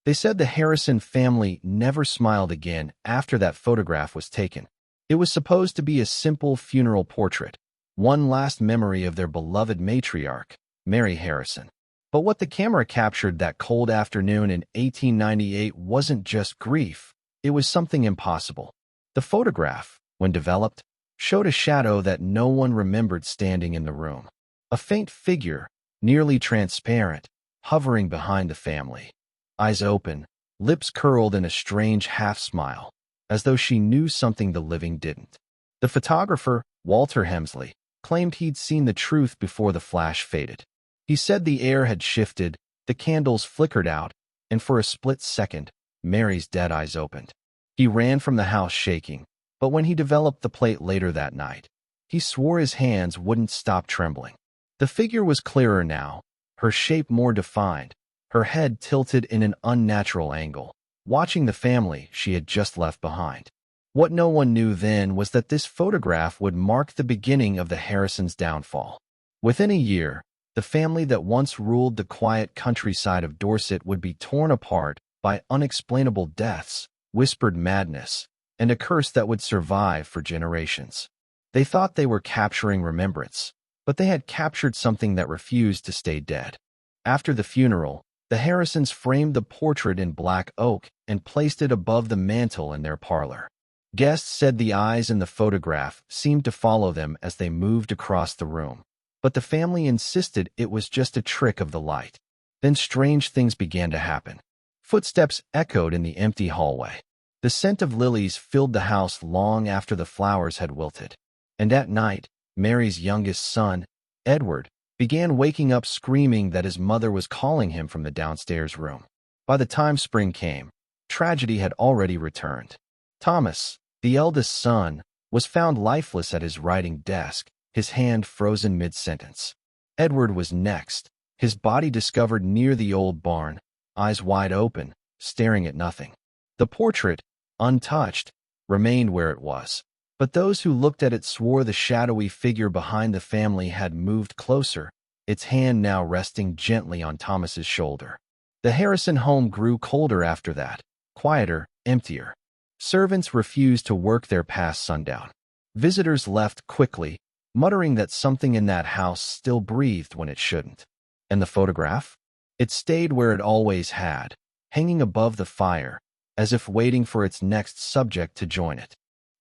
They said the Harrison family never smiled again after that photograph was taken. It was supposed to be a simple funeral portrait, one last memory of their beloved matriarch, Mary Harrison. But what the camera captured that cold afternoon in 1898 wasn't just grief, it was something impossible. The photograph, when developed, showed a shadow that no one remembered standing in the room. A faint figure, nearly transparent, hovering behind the family. Eyes open, lips curled in a strange half-smile, as though she knew something the living didn't. The photographer, Walter Hemsley, claimed he'd seen the truth before the flash faded. He said the air had shifted, the candles flickered out, and for a split second, Mary's dead eyes opened. He ran from the house shaking, but when he developed the plate later that night, he swore his hands wouldn't stop trembling. The figure was clearer now, her shape more defined, her head tilted in an unnatural angle, watching the family she had just left behind. What no one knew then was that this photograph would mark the beginning of the Harrisons' downfall. Within a year, the family that once ruled the quiet countryside of Dorset would be torn apart by unexplainable deaths, whispered madness, and a curse that would survive for generations. They thought they were capturing remembrance, but they had captured something that refused to stay dead. After the funeral, the Harrisons framed the portrait in black oak and placed it above the mantel in their parlor. Guests said the eyes in the photograph seemed to follow them as they moved across the room, but the family insisted it was just a trick of the light. Then strange things began to happen. Footsteps echoed in the empty hallway. The scent of lilies filled the house long after the flowers had wilted. And at night, Mary's youngest son, Edward, began waking up screaming that his mother was calling him from the downstairs room. By the time spring came, tragedy had already returned. Thomas, the eldest son, was found lifeless at his writing desk, his hand frozen mid-sentence. Edward was next, his body discovered near the old barn, eyes wide open, staring at nothing. The portrait, untouched, remained where it was. But those who looked at it swore the shadowy figure behind the family had moved closer, its hand now resting gently on Thomas's shoulder. The Harrison home grew colder after that, quieter, emptier. Servants refused to work there past sundown. Visitors left quickly, muttering that something in that house still breathed when it shouldn't. And the photograph? It stayed where it always had, hanging above the fire, as if waiting for its next subject to join it.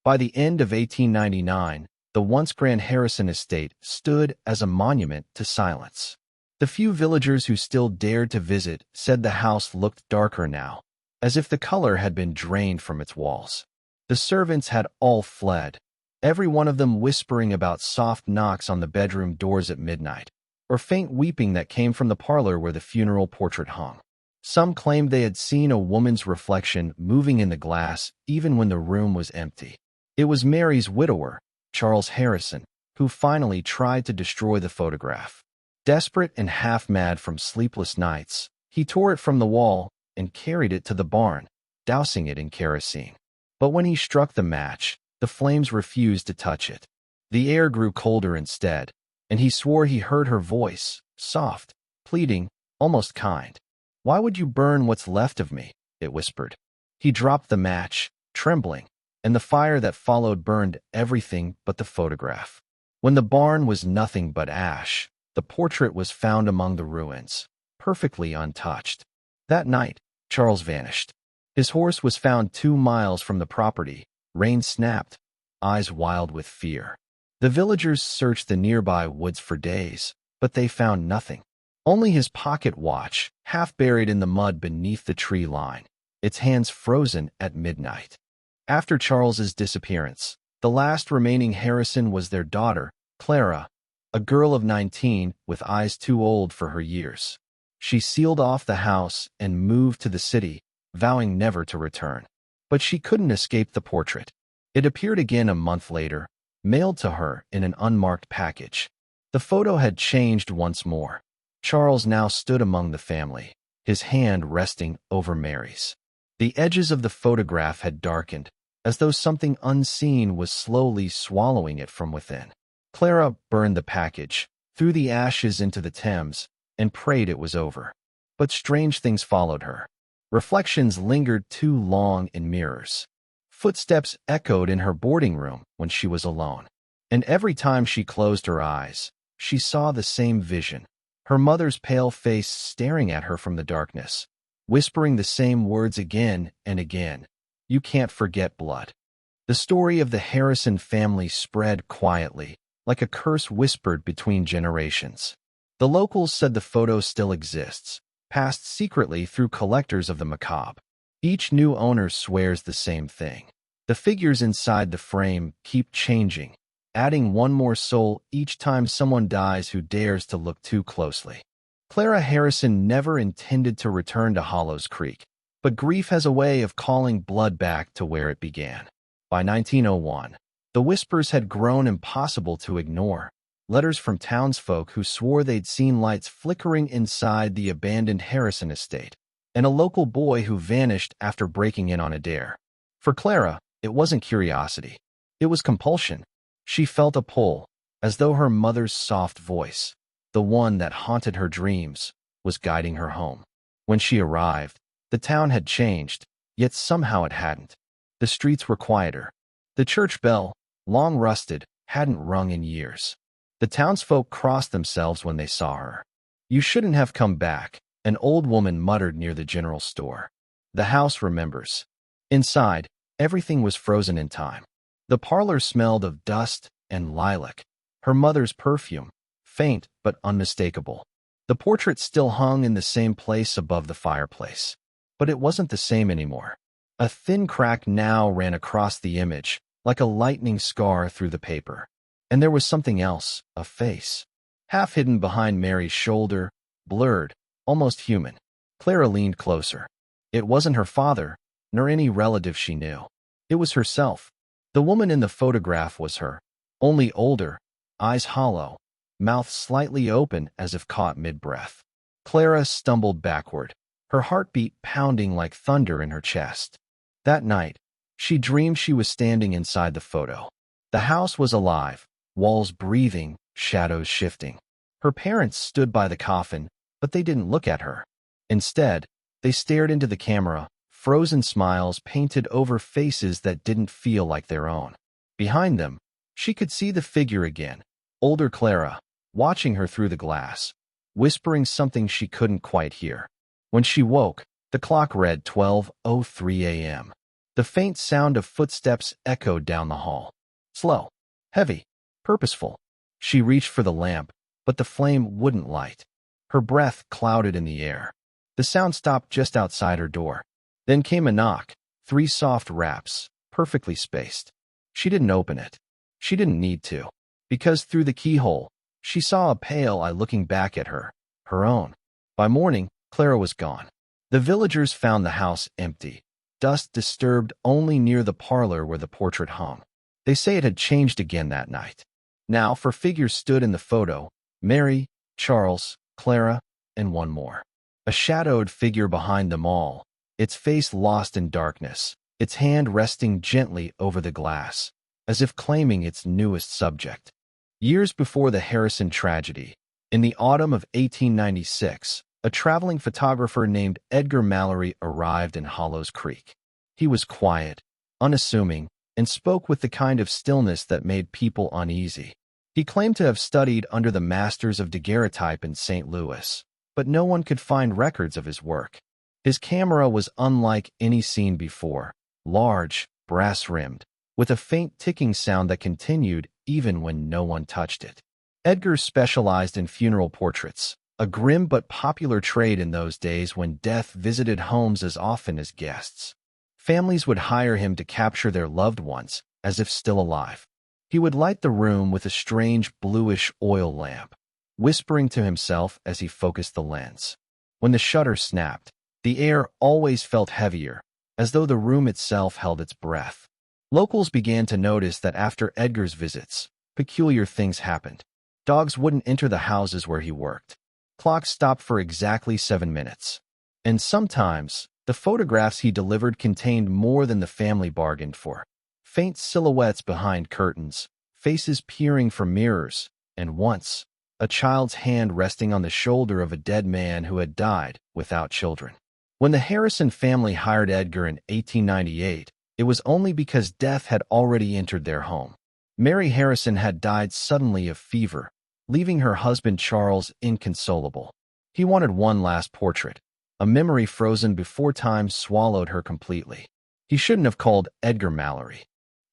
By the end of 1899, the once grand Harrison estate stood as a monument to silence. The few villagers who still dared to visit said the house looked darker now, as if the color had been drained from its walls. The servants had all fled, every one of them whispering about soft knocks on the bedroom doors at midnight, or faint weeping that came from the parlor where the funeral portrait hung. Some claimed they had seen a woman's reflection moving in the glass even when the room was empty. It was Mary's widower, Charles Harrison, who finally tried to destroy the photograph. Desperate and half-mad from sleepless nights, he tore it from the wall and carried it to the barn, dousing it in kerosene. But when he struck the match, the flames refused to touch it. The air grew colder instead, and he swore he heard her voice, soft, pleading, almost kind. "Why would you burn what's left of me?" it whispered. He dropped the match, trembling, and the fire that followed burned everything but the photograph. When the barn was nothing but ash, the portrait was found among the ruins, perfectly untouched. That night, Charles vanished. His horse was found 2 miles from the property, rein snapped, eyes wild with fear. The villagers searched the nearby woods for days, but they found nothing. Only his pocket watch, half buried in the mud beneath the tree line, its hands frozen at midnight. After Charles's disappearance, the last remaining Harrison was their daughter, Clara, a girl of 19 with eyes too old for her years. She sealed off the house and moved to the city, vowing never to return. But she couldn't escape the portrait. It appeared again a month later, mailed to her in an unmarked package. The photo had changed once more. Charles now stood among the family, his hand resting over Mary's. The edges of the photograph had darkened, as though something unseen was slowly swallowing it from within. Clara burned the package, threw the ashes into the Thames, and prayed it was over. But strange things followed her. Reflections lingered too long in mirrors. Footsteps echoed in her boarding room when she was alone. And every time she closed her eyes, she saw the same vision. Her mother's pale face staring at her from the darkness, whispering the same words again and again. "You can't forget blood." The story of the Harrison family spread quietly, like a curse whispered between generations. The locals said the photo still exists, passed secretly through collectors of the macabre. Each new owner swears the same thing. The figures inside the frame keep changing, adding one more soul each time someone dies who dares to look too closely. Clara Harrison never intended to return to Hollows Creek, but grief has a way of calling blood back to where it began. By 1901, the whispers had grown impossible to ignore. Letters from townsfolk who swore they'd seen lights flickering inside the abandoned Harrison estate, and a local boy who vanished after breaking in on a dare. For Clara, it wasn't curiosity. It was compulsion. She felt a pull, as though her mother's soft voice, the one that haunted her dreams, was guiding her home. When she arrived, the town had changed, yet somehow it hadn't. The streets were quieter. The church bell, long rusted, hadn't rung in years. The townsfolk crossed themselves when they saw her. "You shouldn't have come back," an old woman muttered near the general store. The house remembers. Inside, everything was frozen in time. The parlor smelled of dust and lilac, her mother's perfume, faint but unmistakable. The portrait still hung in the same place above the fireplace. But it wasn't the same anymore. A thin crack now ran across the image, like a lightning scar through the paper. And there was something else, a face, half hidden behind Mary's shoulder, blurred, almost human. Clara leaned closer. It wasn't her father, nor any relative she knew. It was herself. The woman in the photograph was her, only older, eyes hollow, mouth slightly open as if caught mid-breath. Clara stumbled backward, her heartbeat pounding like thunder in her chest. That night, she dreamed she was standing inside the photo. The house was alive, walls breathing, shadows shifting. Her parents stood by the coffin, but they didn't look at her. Instead, they stared into the camera, frozen smiles painted over faces that didn't feel like their own. Behind them, she could see the figure again, older Clara, watching her through the glass, whispering something she couldn't quite hear. When she woke, the clock read 12:03 a.m. The faint sound of footsteps echoed down the hall. Slow, heavy, purposeful. She reached for the lamp, but the flame wouldn't light. Her breath clouded in the air. The sound stopped just outside her door. Then came a knock, 3 soft raps, perfectly spaced. She didn't open it. She didn't need to, because through the keyhole, she saw a pale eye looking back at her, her own. By morning, Clara was gone. The villagers found the house empty, dust disturbed only near the parlor where the portrait hung. They say it had changed again that night. Now 4 figures stood in the photo: Mary, Charles, Clara, and one more. A shadowed figure behind them all, its face lost in darkness, its hand resting gently over the glass, as if claiming its newest subject. Years before the Harrison tragedy, in the autumn of 1896, a traveling photographer named Edgar Mallory arrived in Hollows Creek. He was quiet, unassuming, and spoke with the kind of stillness that made people uneasy. He claimed to have studied under the masters of daguerreotype in St. Louis, but no one could find records of his work. His camera was unlike any seen before, large, brass-rimmed, with a faint ticking sound that continued even when no one touched it. Edgar specialized in funeral portraits, a grim but popular trade in those days when death visited homes as often as guests. Families would hire him to capture their loved ones, as if still alive. He would light the room with a strange bluish oil lamp, whispering to himself as he focused the lens. When the shutter snapped, the air always felt heavier, as though the room itself held its breath. Locals began to notice that after Edgar's visits, peculiar things happened. Dogs wouldn't enter the houses where he worked. Clocks stopped for exactly 7 minutes. And sometimes, the photographs he delivered contained more than the family bargained for. Faint silhouettes behind curtains, faces peering from mirrors, and once, a child's hand resting on the shoulder of a dead man who had died without children. When the Harrison family hired Edgar in 1898, it was only because death had already entered their home. Mary Harrison had died suddenly of fever, leaving her husband Charles inconsolable. He wanted one last portrait, a memory frozen before time swallowed her completely. He shouldn't have called Edgar Mallory.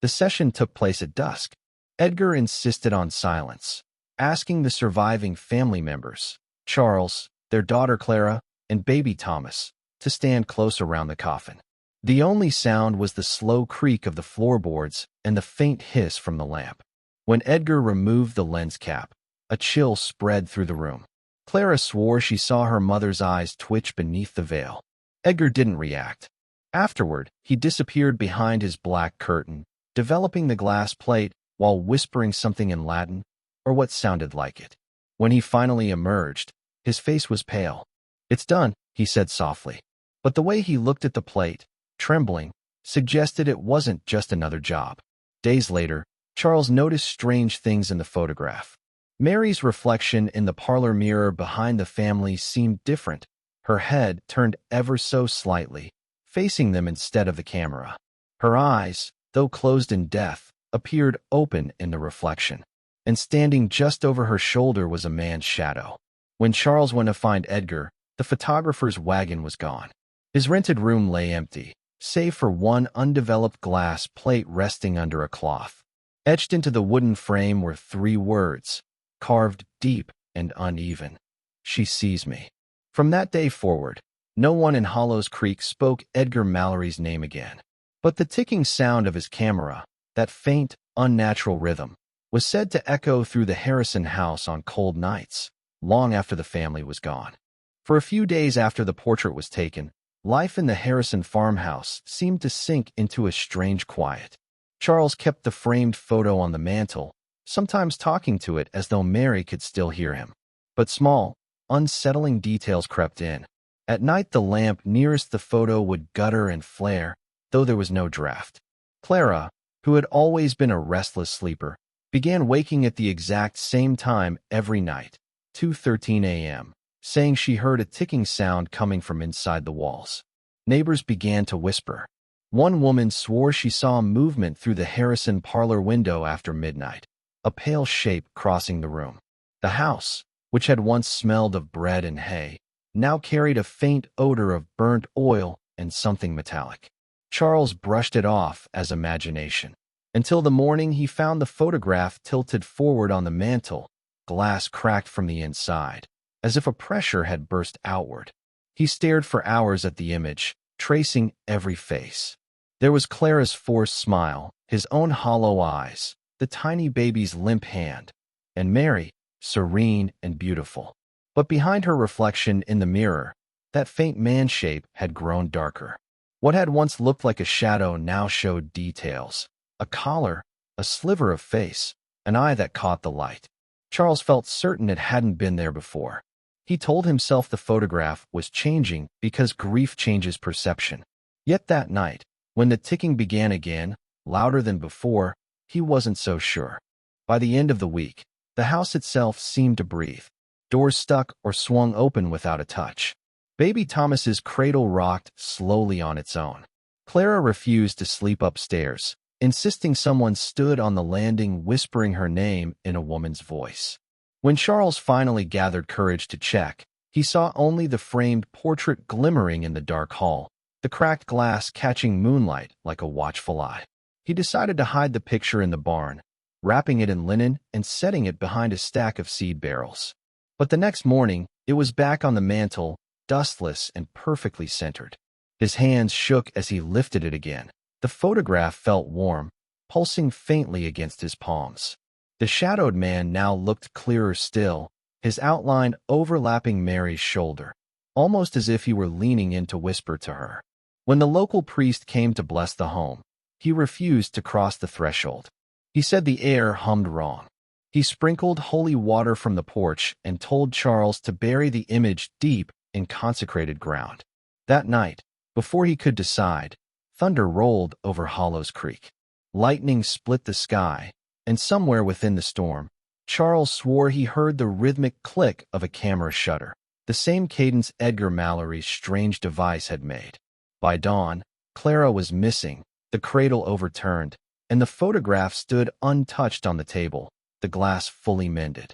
The session took place at dusk. Edgar insisted on silence, asking the surviving family members, Charles, their daughter Clara, and baby Thomas, to stand close around the coffin. The only sound was the slow creak of the floorboards and the faint hiss from the lamp. When Edgar removed the lens cap, a chill spread through the room. Clara swore she saw her mother's eyes twitch beneath the veil. Edgar didn't react. Afterward, he disappeared behind his black curtain, developing the glass plate while whispering something in Latin, or what sounded like it. When he finally emerged, his face was pale. "It's done," he said softly. But the way he looked at the plate, trembling, suggested it wasn't just another job. Days later, Charles noticed strange things in the photograph. Mary's reflection in the parlor mirror behind the family seemed different, her head turned ever so slightly, facing them instead of the camera. Her eyes, though closed in death, appeared open in the reflection. And standing just over her shoulder was a man's shadow. When Charles went to find Edgar, the photographer's wagon was gone. His rented room lay empty, save for one undeveloped glass plate resting under a cloth. Etched into the wooden frame were 3 words, carved deep and uneven. "She sees me." From that day forward, no one in Hollows Creek spoke Edgar Mallory's name again. But the ticking sound of his camera, that faint, unnatural rhythm, was said to echo through the Harrison house on cold nights, long after the family was gone. For a few days after the portrait was taken, life in the Harrison farmhouse seemed to sink into a strange quiet. Charles kept the framed photo on the mantel, sometimes talking to it as though Mary could still hear him. But small, unsettling details crept in. At night, the lamp nearest the photo would gutter and flare, though there was no draft. Clara, who had always been a restless sleeper, began waking at the exact same time every night, 2:13 a.m., saying she heard a ticking sound coming from inside the walls. Neighbors began to whisper. One woman swore she saw movement through the Harrison parlor window after midnight, a pale shape crossing the room. The house, which had once smelled of bread and hay, now carried a faint odor of burnt oil and something metallic. Charles brushed it off as imagination, until the morning he found the photograph tilted forward on the mantel, glass cracked from the inside, as if a pressure had burst outward. He stared for hours at the image, tracing every face. There was Clara's forced smile, his own hollow eyes, the tiny baby's limp hand, and Mary, serene and beautiful. But behind her reflection in the mirror, that faint man shape had grown darker. What had once looked like a shadow now showed details. A collar, a sliver of face, an eye that caught the light. Charles felt certain it hadn't been there before. He told himself the photograph was changing because grief changes perception. Yet that night, when the ticking began again, louder than before, he wasn't so sure. By the end of the week, the house itself seemed to breathe. Doors stuck or swung open without a touch. Baby Thomas's cradle rocked slowly on its own. Clara refused to sleep upstairs, insisting someone stood on the landing whispering her name in a woman's voice. When Charles finally gathered courage to check, he saw only the framed portrait glimmering in the dark hall, the cracked glass catching moonlight like a watchful eye. He decided to hide the picture in the barn, wrapping it in linen and setting it behind a stack of seed barrels. But the next morning, it was back on the mantel, dustless and perfectly centered. His hands shook as he lifted it again. The photograph felt warm, pulsing faintly against his palms. The shadowed man now looked clearer still, his outline overlapping Mary's shoulder, almost as if he were leaning in to whisper to her. When the local priest came to bless the home, he refused to cross the threshold. He said the air hummed wrong. He sprinkled holy water from the porch and told Charles to bury the image deep in consecrated ground. That night, before he could decide, thunder rolled over Hollows Creek. Lightning split the sky, and somewhere within the storm, Charles swore he heard the rhythmic click of a camera shutter. the same cadence Edgar Mallory's strange device had made. By dawn, Clara was missing, the cradle overturned, and the photograph stood untouched on the table, the glass fully mended.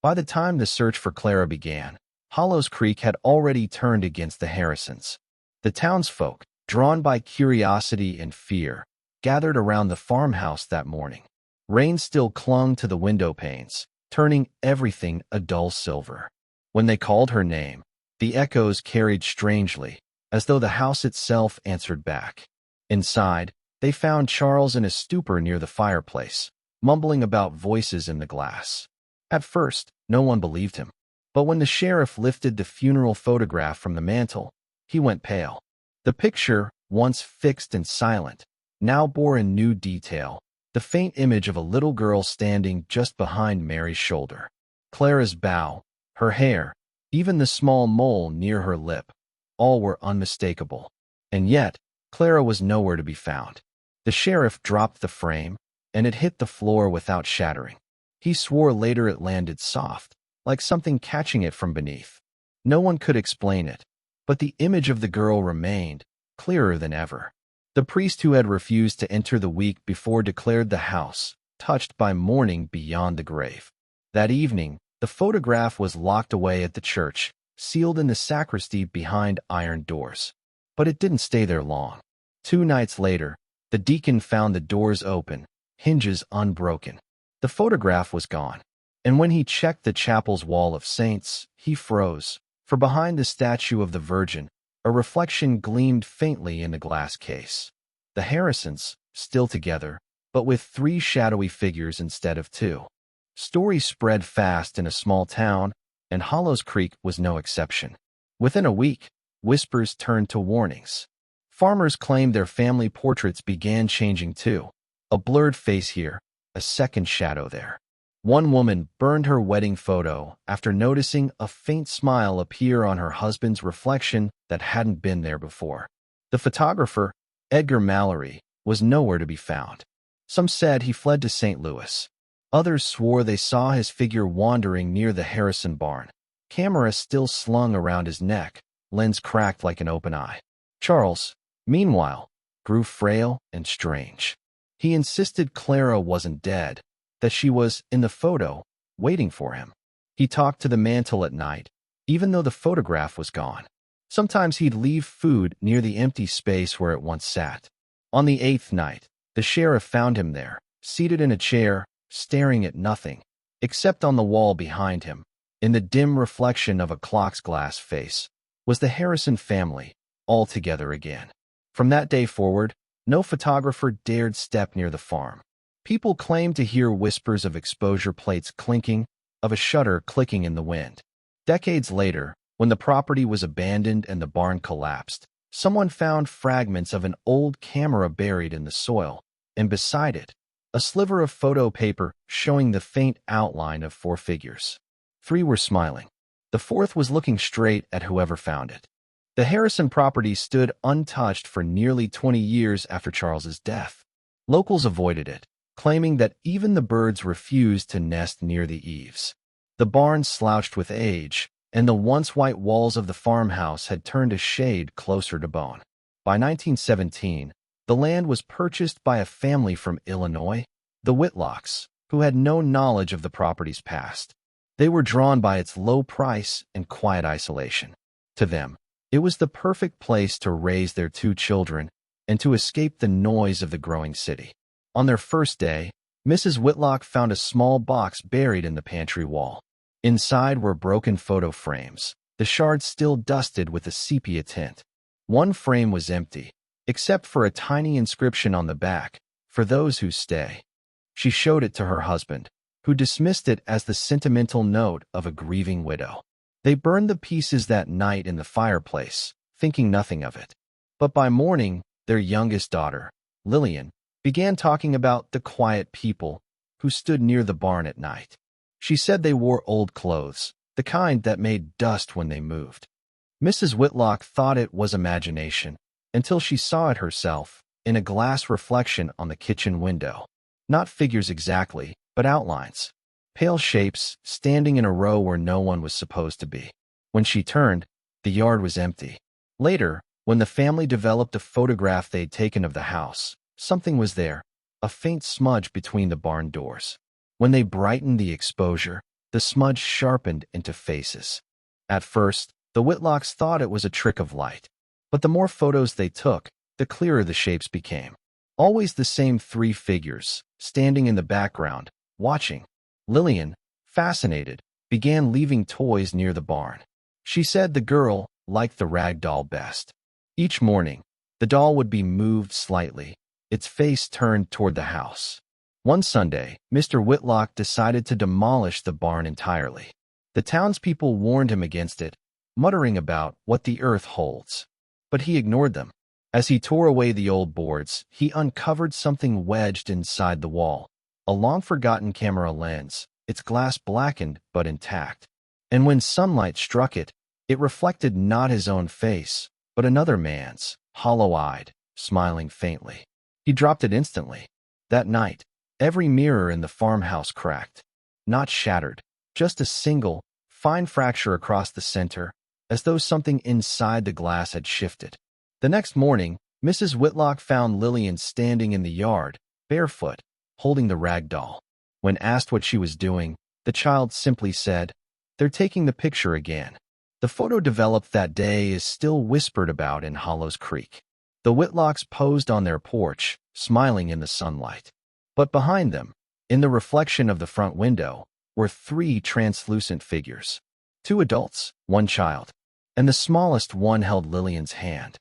By the time the search for Clara began, Hollows Creek had already turned against the Harrisons. The townsfolk, drawn by curiosity and fear, gathered around the farmhouse that morning. Rain still clung to the window panes, turning everything a dull silver. When they called her name, the echoes carried strangely, as though the house itself answered back. Inside, they found Charles in a stupor near the fireplace, mumbling about voices in the glass. At first, no one believed him. But when the sheriff lifted the funeral photograph from the mantel, he went pale. The picture, once fixed and silent, now bore a new detail, the faint image of a little girl standing just behind Mary's shoulder. Clara's bow, her hair, even the small mole near her lip, all were unmistakable. And yet, Clara was nowhere to be found. The sheriff dropped the frame, and it hit the floor without shattering. He swore later it landed soft, like something catching it from beneath. No one could explain it, but the image of the girl remained, clearer than ever. The priest who had refused to enter the week before declared the house, touched by mourning beyond the grave. That evening, the photograph was locked away at the church, sealed in the sacristy behind iron doors. But it didn't stay there long. 2 nights later, the deacon found the doors open, hinges unbroken. The photograph was gone, and when he checked the chapel's wall of saints, he froze, for behind the statue of the Virgin, a reflection gleamed faintly in the glass case. The Harrisons, still together, but with 3 shadowy figures instead of 2. Stories spread fast in a small town, and Hollows Creek was no exception. Within a week, whispers turned to warnings. Farmers claimed their family portraits began changing too. A blurred face here, a second shadow there. One woman burned her wedding photo after noticing a faint smile appear on her husband's reflection that hadn't been there before. The photographer, Edgar Mallory, was nowhere to be found. Some said he fled to St. Louis. Others swore they saw his figure wandering near the Harrison barn, camera still slung around his neck, lens cracked like an open eye. Charles, meanwhile, grew frail and strange. He insisted Clara wasn't dead, that she was, in the photo, waiting for him. He talked to the mantel at night, even though the photograph was gone. Sometimes he'd leave food near the empty space where it once sat. On the 8th night, the sheriff found him there, seated in a chair, staring at nothing, except on the wall behind him, in the dim reflection of a clock's glass face, was the Harrison family, all together again. From that day forward, no photographer dared step near the farm. People claimed to hear whispers of exposure plates clinking, of a shutter clicking in the wind. Decades later, when the property was abandoned and the barn collapsed, someone found fragments of an old camera buried in the soil, and beside it, a sliver of photo paper showing the faint outline of 4 figures. 3 were smiling. The 4th was looking straight at whoever found it. The Harrison property stood untouched for nearly 20 years after Charles's death. Locals avoided it, claiming that even the birds refused to nest near the eaves. The barn slouched with age, and the once white walls of the farmhouse had turned a shade closer to bone. By 1917, the land was purchased by a family from Illinois, the Whitlocks, who had no knowledge of the property's past. They were drawn by its low price and quiet isolation. To them, it was the perfect place to raise their 2 children and to escape the noise of the growing city. On their first day, Mrs. Whitlock found a small box buried in the pantry wall. Inside were broken photo frames, the shards still dusted with a sepia tint. One frame was empty, except for a tiny inscription on the back, "For those who stay." She showed it to her husband, who dismissed it as the sentimental note of a grieving widow. They burned the pieces that night in the fireplace, thinking nothing of it. But by morning, their youngest daughter, Lillian, began talking about the quiet people who stood near the barn at night. She said they wore old clothes, the kind that made dust when they moved. Mrs. Whitlock thought it was imagination, until she saw it herself, in a glass reflection on the kitchen window. Not figures exactly, but outlines. Pale shapes, standing in a row where no one was supposed to be. When she turned, the yard was empty. Later, when the family developed a photograph they'd taken of the house, something was there, a faint smudge between the barn doors. When they brightened the exposure, the smudge sharpened into faces. At first, the Whitlocks thought it was a trick of light. But the more photos they took, the clearer the shapes became. Always the same three figures, standing in the background, watching. Lillian, fascinated, began leaving toys near the barn. She said the girl liked the rag doll best. Each morning, the doll would be moved slightly, its face turned toward the house. One Sunday, Mr. Whitlock decided to demolish the barn entirely. The townspeople warned him against it, muttering about what the earth holds. But he ignored them. As he tore away the old boards, he uncovered something wedged inside the wall, a long-forgotten camera lens, its glass blackened but intact. And when sunlight struck it, it reflected not his own face, but another man's, hollow-eyed, smiling faintly. He dropped it instantly. That night, every mirror in the farmhouse cracked. Not shattered, just a single, fine fracture across the center, as though something inside the glass had shifted. The next morning, Mrs. Whitlock found Lillian standing in the yard, barefoot, holding the rag doll. When asked what she was doing, the child simply said, "They're taking the picture again." The photo developed that day is still whispered about in Hollows Creek. The Whitlocks posed on their porch, smiling in the sunlight. But behind them, in the reflection of the front window, were three translucent figures. 2 adults, 1 child, and the smallest one held Lillian's hand.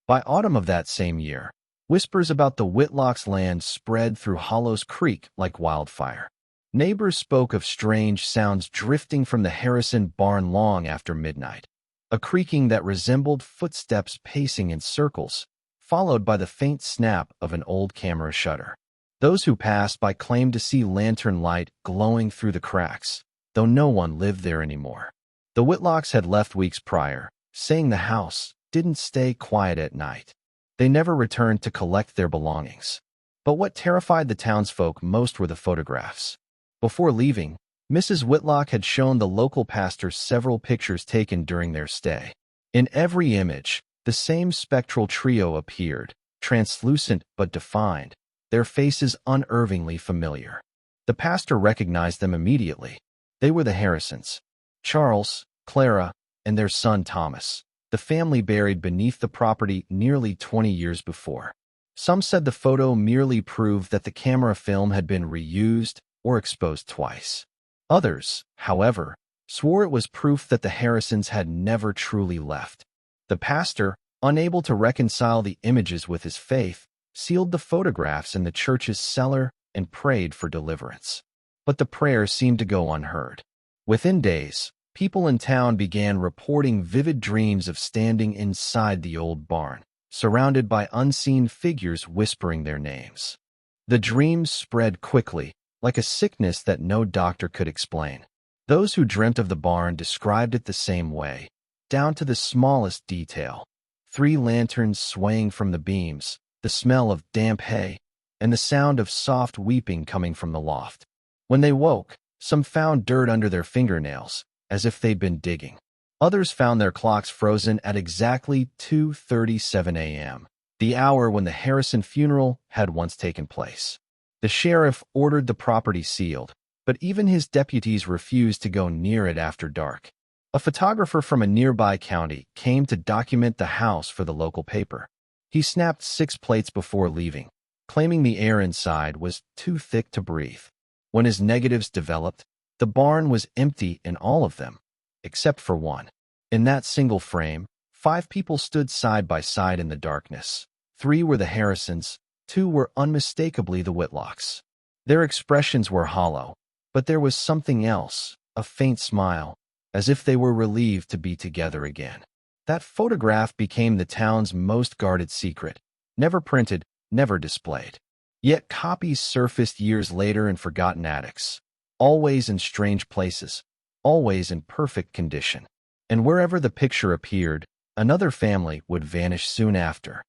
By autumn of that same year, whispers about the Whitlocks' land spread through Hollows Creek like wildfire. Neighbors spoke of strange sounds drifting from the Harrison barn long after midnight, a creaking that resembled footsteps pacing in circles, followed by the faint snap of an old camera shutter. Those who passed by claimed to see lantern light glowing through the cracks, though no one lived there anymore. The Whitlocks had left weeks prior, saying the house didn't stay quiet at night. They never returned to collect their belongings. But what terrified the townsfolk most were the photographs. Before leaving, Mrs. Whitlock had shown the local pastor several pictures taken during their stay. In every image, the same spectral trio appeared, translucent but defined, their faces unervingly familiar. The pastor recognized them immediately. They were the Harrisons. Charles, Clara, and their son Thomas, the family buried beneath the property nearly 20 years before. Some said the photo merely proved that the camera film had been reused or exposed twice. Others, however, swore it was proof that the Harrisons had never truly left. The pastor, unable to reconcile the images with his faith, sealed the photographs in the church's cellar and prayed for deliverance. But the prayer seemed to go unheard. Within days, people in town began reporting vivid dreams of standing inside the old barn, surrounded by unseen figures whispering their names. The dreams spread quickly, like a sickness that no doctor could explain. Those who dreamt of the barn described it the same way, down to the smallest detail. 3 lanterns swaying from the beams, the smell of damp hay, and the sound of soft weeping coming from the loft. When they woke, some found dirt under their fingernails, as if they'd been digging. Others found their clocks frozen at exactly 2:37 a.m., the hour when the Harrison funeral had once taken place. The sheriff ordered the property sealed, but even his deputies refused to go near it after dark. A photographer from a nearby county came to document the house for the local paper. He snapped 6 plates before leaving, claiming the air inside was too thick to breathe. When his negatives developed, the barn was empty in all of them, except for one. In that single frame, 5 people stood side by side in the darkness. 3 were the Harrisons, 2 were unmistakably the Whitlocks. Their expressions were hollow, but there was something else, a faint smile, as if they were relieved to be together again. That photograph became the town's most guarded secret, never printed, never displayed. Yet copies surfaced years later in forgotten attics, always in strange places, always in perfect condition. And wherever the picture appeared, another family would vanish soon after.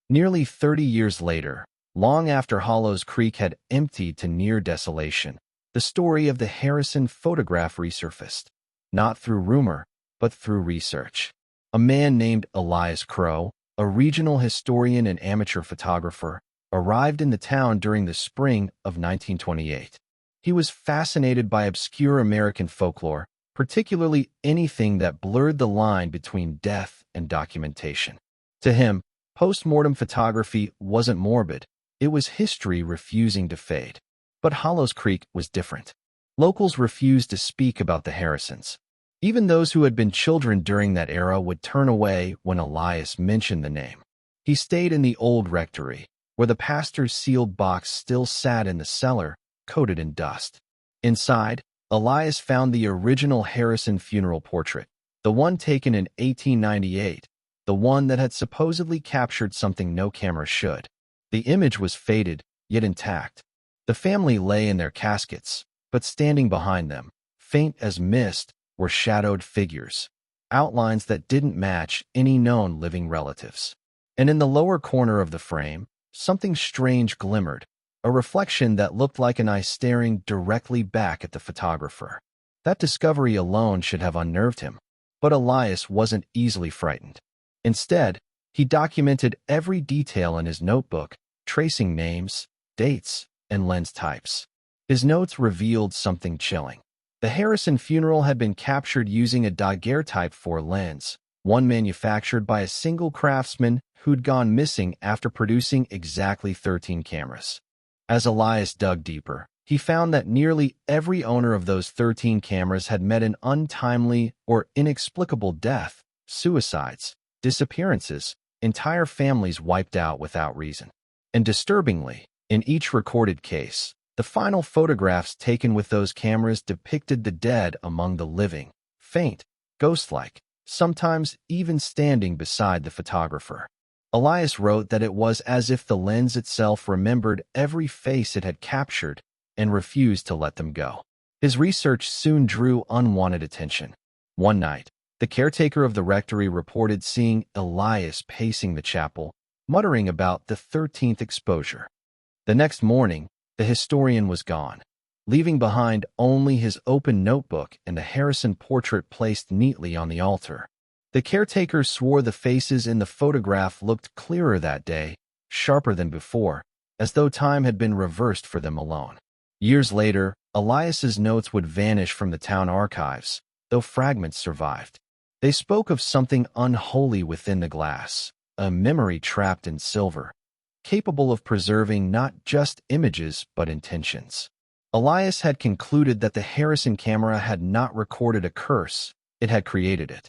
Nearly 30 years later, long after Hollows Creek had emptied to near desolation, the story of the Harrison photograph resurfaced, not through rumor, but through research. A man named Elias Crow, a regional historian and amateur photographer, arrived in the town during the spring of 1928. He was fascinated by obscure American folklore, particularly anything that blurred the line between death and documentation. To him, post-mortem photography wasn't morbid, it was history refusing to fade. But Hollows Creek was different. Locals refused to speak about the Harrisons. Even those who had been children during that era would turn away when Elias mentioned the name. He stayed in the old rectory, where the pastor's sealed box still sat in the cellar, coated in dust. Inside, Elias found the original Harrison funeral portrait, the one taken in 1898, the one that had supposedly captured something no camera should. The image was faded, yet intact. The family lay in their caskets, but standing behind them, faint as mist, were shadowed figures, outlines that didn't match any known living relatives. And in the lower corner of the frame, something strange glimmered, a reflection that looked like an eye staring directly back at the photographer. That discovery alone should have unnerved him, but Elias wasn't easily frightened. Instead, he documented every detail in his notebook, tracing names, dates, and lens types. His notes revealed something chilling. The Harrison funeral had been captured using a daguerreotype 4 lens, one manufactured by a single craftsman who'd gone missing after producing exactly 13 cameras. As Elias dug deeper, he found that nearly every owner of those 13 cameras had met an untimely or inexplicable death, suicides, disappearances, entire families wiped out without reason. And disturbingly, in each recorded case, the final photographs taken with those cameras depicted the dead among the living, faint, ghost-like, sometimes even standing beside the photographer. Elias wrote that it was as if the lens itself remembered every face it had captured and refused to let them go. His research soon drew unwanted attention. One night, the caretaker of the rectory reported seeing Elias pacing the chapel, muttering about the 13th exposure. The next morning, the historian was gone, leaving behind only his open notebook and the Harrison portrait placed neatly on the altar. The caretaker swore the faces in the photograph looked clearer that day, sharper than before, as though time had been reversed for them alone. Years later, Elias's notes would vanish from the town archives, though fragments survived. They spoke of something unholy within the glass, a memory trapped in silver, capable of preserving not just images but intentions. Elias had concluded that the Harrison camera had not recorded a curse, it had created it.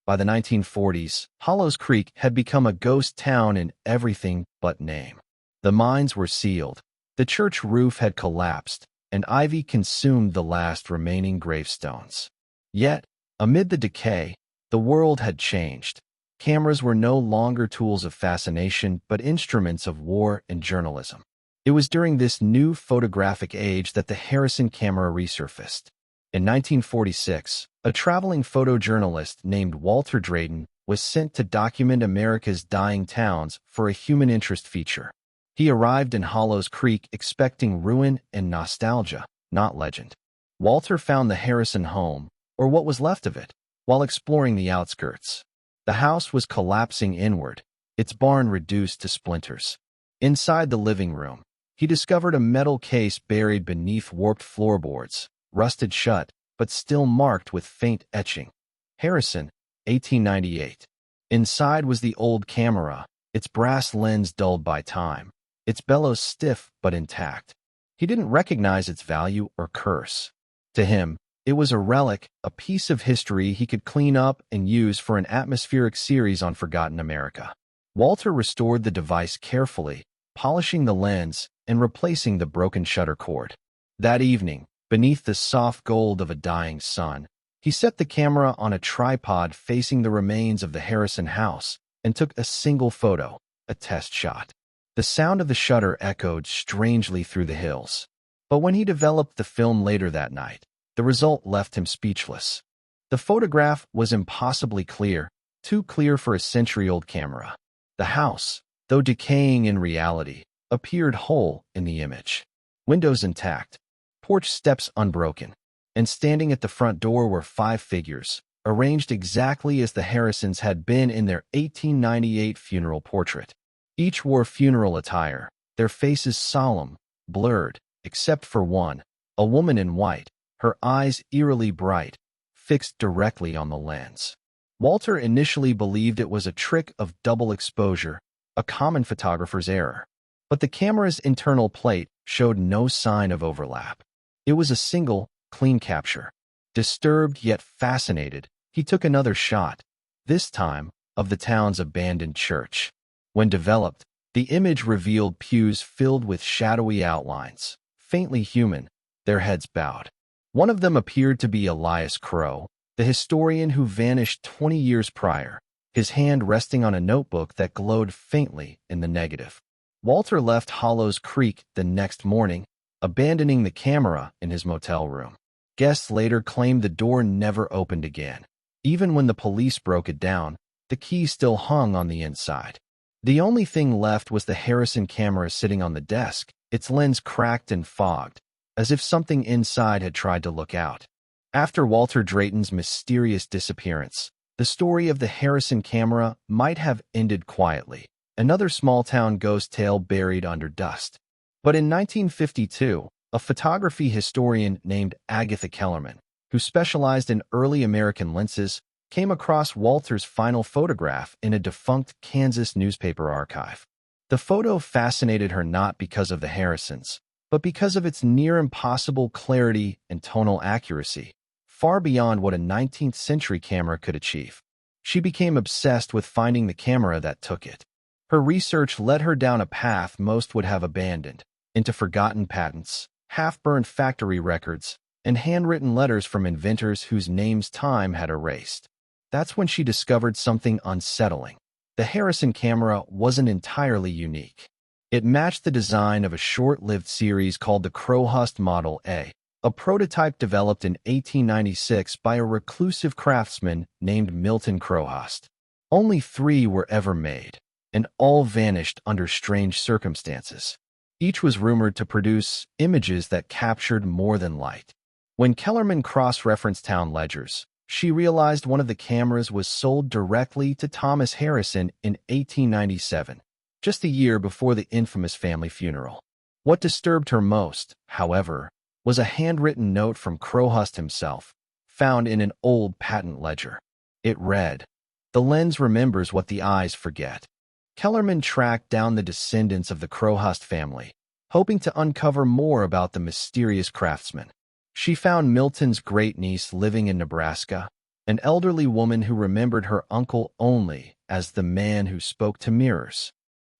By the 1940s, Hollows Creek had become a ghost town in everything but name. The mines were sealed, the church roof had collapsed, and ivy consumed the last remaining gravestones. Yet, amid the decay, the world had changed. Cameras were no longer tools of fascination but instruments of war and journalism. It was during this new photographic age that the Harrison camera resurfaced. In 1946, a traveling photojournalist named Walter Drayton was sent to document America's dying towns for a human interest feature. He arrived in Hollows Creek expecting ruin and nostalgia, not legend. Walter found the Harrison home, or what was left of it, while exploring the outskirts. The house was collapsing inward, its barn reduced to splinters. Inside the living room, he discovered a metal case buried beneath warped floorboards, rusted shut, but still marked with faint etching. Harrison, 1898. Inside was the old camera, its brass lens dulled by time, its bellows stiff but intact. He didn't recognize its value or curse. To him, it was a relic, a piece of history he could clean up and use for an atmospheric series on Forgotten America. Walter restored the device carefully, polishing the lens and replacing the broken shutter cord. That evening, beneath the soft gold of a dying sun, he set the camera on a tripod facing the remains of the Harrison house and took a single photo, a test shot. The sound of the shutter echoed strangely through the hills. But when he developed the film later that night, the result left him speechless. The photograph was impossibly clear, too clear for a century-old camera. The house, though decaying in reality, appeared whole in the image. Windows intact, porch steps unbroken, and standing at the front door were 5 figures, arranged exactly as the Harrisons had been in their 1898 funeral portrait. Each wore funeral attire, their faces solemn, blurred, except for one, a woman in white, her eyes eerily bright, fixed directly on the lens. Walter initially believed it was a trick of double exposure, a common photographer's error. But the camera's internal plate showed no sign of overlap. It was a single, clean capture. Disturbed yet fascinated, he took another shot, this time of the town's abandoned church. When developed, the image revealed pews filled with shadowy outlines, faintly human, their heads bowed. One of them appeared to be Elias Crow, the historian who vanished 20 years prior, his hand resting on a notebook that glowed faintly in the negative. Walter left Hollows Creek the next morning, abandoning the camera in his motel room. Guests later claimed the door never opened again. Even when the police broke it down, the key still hung on the inside. The only thing left was the Harrison camera sitting on the desk, its lens cracked and fogged, as if something inside had tried to look out. After Walter Drayton's mysterious disappearance, the story of the Harrison camera might have ended quietly, another small-town ghost tale buried under dust. But in 1952, a photography historian named Agatha Kellerman, who specialized in early American lenses, came across Walter's final photograph in a defunct Kansas newspaper archive. The photo fascinated her not because of the Harrisons, but because of its near-impossible clarity and tonal accuracy, far beyond what a 19th-century camera could achieve. She became obsessed with finding the camera that took it. Her research led her down a path most would have abandoned, into forgotten patents, half-burned factory records, and handwritten letters from inventors whose names time had erased. That's when she discovered something unsettling. The Harrison camera wasn't entirely unique. It matched the design of a short-lived series called the Crowhurst Model A, a prototype developed in 1896 by a reclusive craftsman named Milton Crowhurst. Only 3 were ever made, and all vanished under strange circumstances. Each was rumored to produce images that captured more than light. When Kellerman cross-referenced town ledgers, she realized one of the cameras was sold directly to Thomas Harrison in 1897, just a year before the infamous family funeral. What disturbed her most, however, was a handwritten note from Crowhurst himself, found in an old patent ledger. It read, "The lens remembers what the eyes forget." Kellerman tracked down the descendants of the Crowhurst family, hoping to uncover more about the mysterious craftsman. She found Milton's great-niece living in Nebraska, an elderly woman who remembered her uncle only as the man who spoke to mirrors.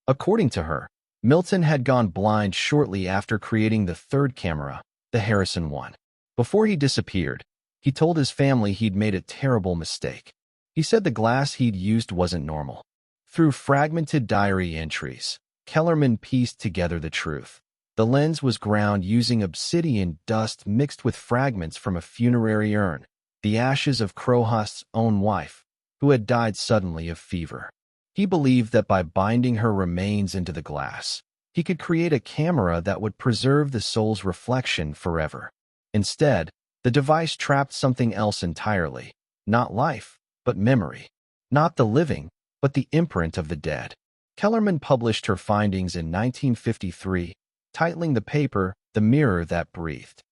According to her, Milton had gone blind shortly after creating the third camera, the Harrison one. Before he disappeared, he told his family he'd made a terrible mistake. He said the glass he'd used wasn't normal. Through fragmented diary entries, Kellerman pieced together the truth. The lens was ground using obsidian dust mixed with fragments from a funerary urn, the ashes of Crowhurst's own wife, who had died suddenly of fever. He believed that by binding her remains into the glass, he could create a camera that would preserve the soul's reflection forever. Instead, the device trapped something else entirely, not life, but memory. Not the living, but the imprint of the dead. Kellerman published her findings in 1953, titling the paper "The Mirror That Breathed."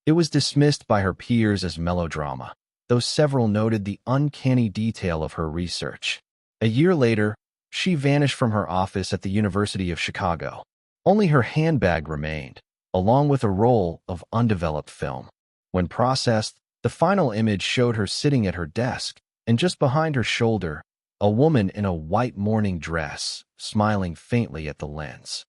It was dismissed by her peers as melodrama, though several noted the uncanny detail of her research. A year later, she vanished from her office at the University of Chicago. Only her handbag remained, along with a roll of undeveloped film. When processed, the final image showed her sitting at her desk, and just behind her shoulder, a woman in a white mourning dress, smiling faintly at the lens.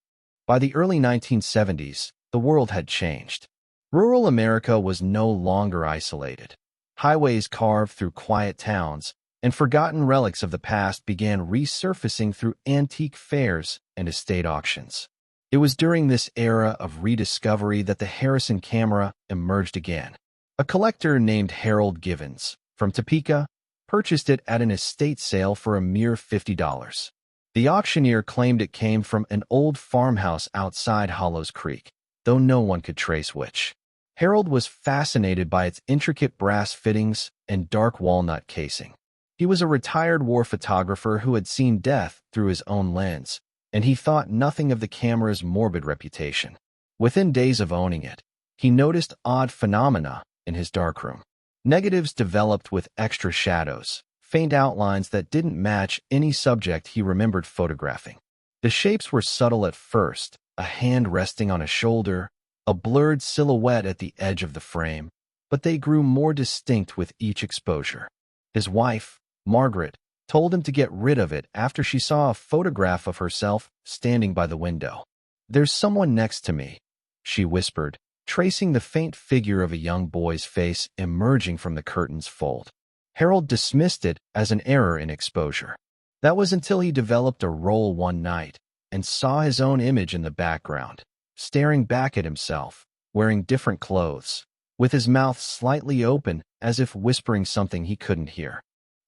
By the early 1970s, the world had changed. Rural America was no longer isolated. Highways carved through quiet towns, and forgotten relics of the past began resurfacing through antique fairs and estate auctions. It was during this era of rediscovery that the Harrison camera emerged again. A collector named Harold Givens, from Topeka, purchased it at an estate sale for a mere $50. The auctioneer claimed it came from an old farmhouse outside Hollows Creek, though no one could trace which. Harold was fascinated by its intricate brass fittings and dark walnut casing. He was a retired war photographer who had seen death through his own lens, and he thought nothing of the camera's morbid reputation. Within days of owning it, he noticed odd phenomena in his darkroom. Negatives developed with extra shadows, faint outlines that didn't match any subject he remembered photographing. The shapes were subtle at first, a hand resting on a shoulder, a blurred silhouette at the edge of the frame, but they grew more distinct with each exposure. His wife, Margaret, told him to get rid of it after she saw a photograph of herself standing by the window. "There's someone next to me," she whispered, tracing the faint figure of a young boy's face emerging from the curtain's fold. Harold dismissed it as an error in exposure. That was until he developed a roll one night and saw his own image in the background, staring back at himself, wearing different clothes, with his mouth slightly open as if whispering something he couldn't hear.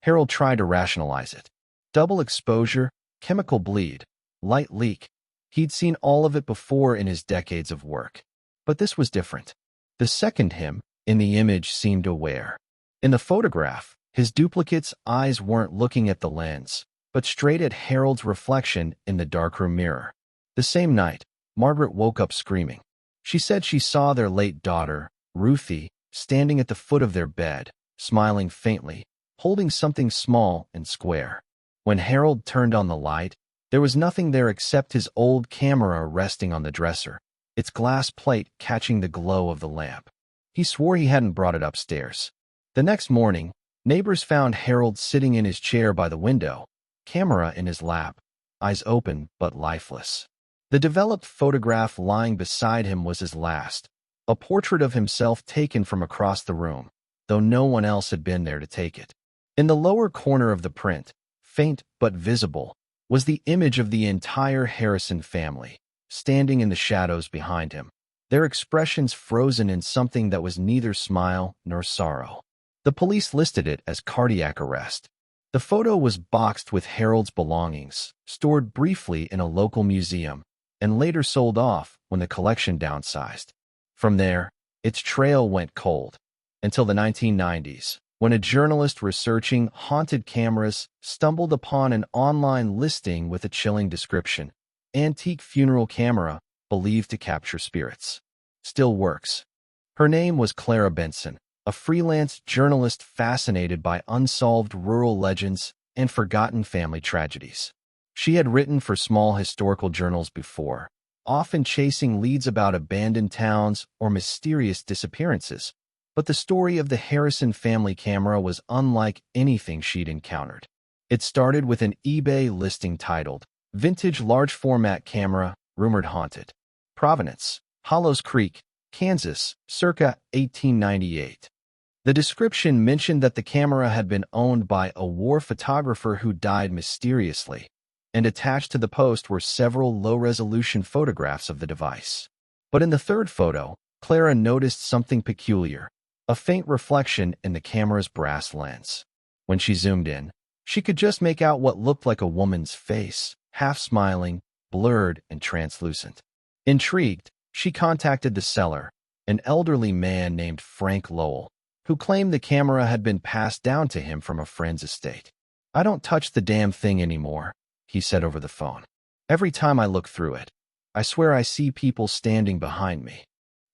Harold tried to rationalize it. Double exposure, chemical bleed, light leak. He'd seen all of it before in his decades of work. But this was different. The second him in the image seemed aware. In the photograph, his duplicate's eyes weren't looking at the lens, but straight at Harold's reflection in the darkroom mirror. The same night, Margaret woke up screaming. She said she saw their late daughter, Ruthie, standing at the foot of their bed, smiling faintly, holding something small and square. When Harold turned on the light, there was nothing there except his old camera resting on the dresser, its glass plate catching the glow of the lamp. He swore he hadn't brought it upstairs. The next morning, neighbors found Harold sitting in his chair by the window, camera in his lap, eyes open but lifeless. The developed photograph lying beside him was his last, a portrait of himself taken from across the room, though no one else had been there to take it. In the lower corner of the print, faint but visible, was the image of the entire Harrison family, standing in the shadows behind him, their expressions frozen in something that was neither smile nor sorrow. The police listed it as cardiac arrest. The photo was boxed with Harold's belongings, stored briefly in a local museum, and later sold off when the collection downsized. From there, its trail went cold, until the 1990s, when a journalist researching haunted cameras stumbled upon an online listing with a chilling description: antique funeral camera believed to capture spirits. Still works. Her name was Clara Benson, a freelance journalist fascinated by unsolved rural legends and forgotten family tragedies. She had written for small historical journals before, often chasing leads about abandoned towns or mysterious disappearances, but the story of the Harrison family camera was unlike anything she'd encountered. It started with an eBay listing titled, "Vintage Large Format Camera, Rumored Haunted. Provenance, Hollows Creek, Kansas, circa 1898. The description mentioned that the camera had been owned by a war photographer who died mysteriously, and attached to the post were several low-resolution photographs of the device. But in the third photo, Clara noticed something peculiar, a faint reflection in the camera's brass lens. When she zoomed in, she could just make out what looked like a woman's face, half smiling, blurred and translucent. Intrigued, she contacted the seller, an elderly man named Frank Lowell, who claimed the camera had been passed down to him from a friend's estate. "I don't touch the damn thing anymore," he said over the phone. "Every time I look through it, I swear I see people standing behind me."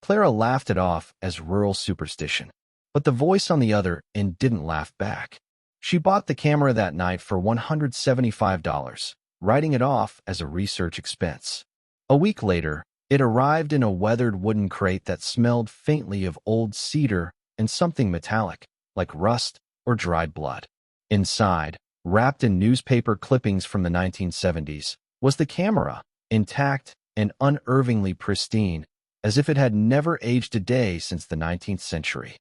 Clara laughed it off as rural superstition, but the voice on the other end didn't laugh back. She bought the camera that night for $175, writing it off as a research expense. A week later, it arrived in a weathered wooden crate that smelled faintly of old cedar and something metallic, like rust or dried blood. Inside, wrapped in newspaper clippings from the 1970s, was the camera, intact and unervingly pristine, as if it had never aged a day since the 19th century.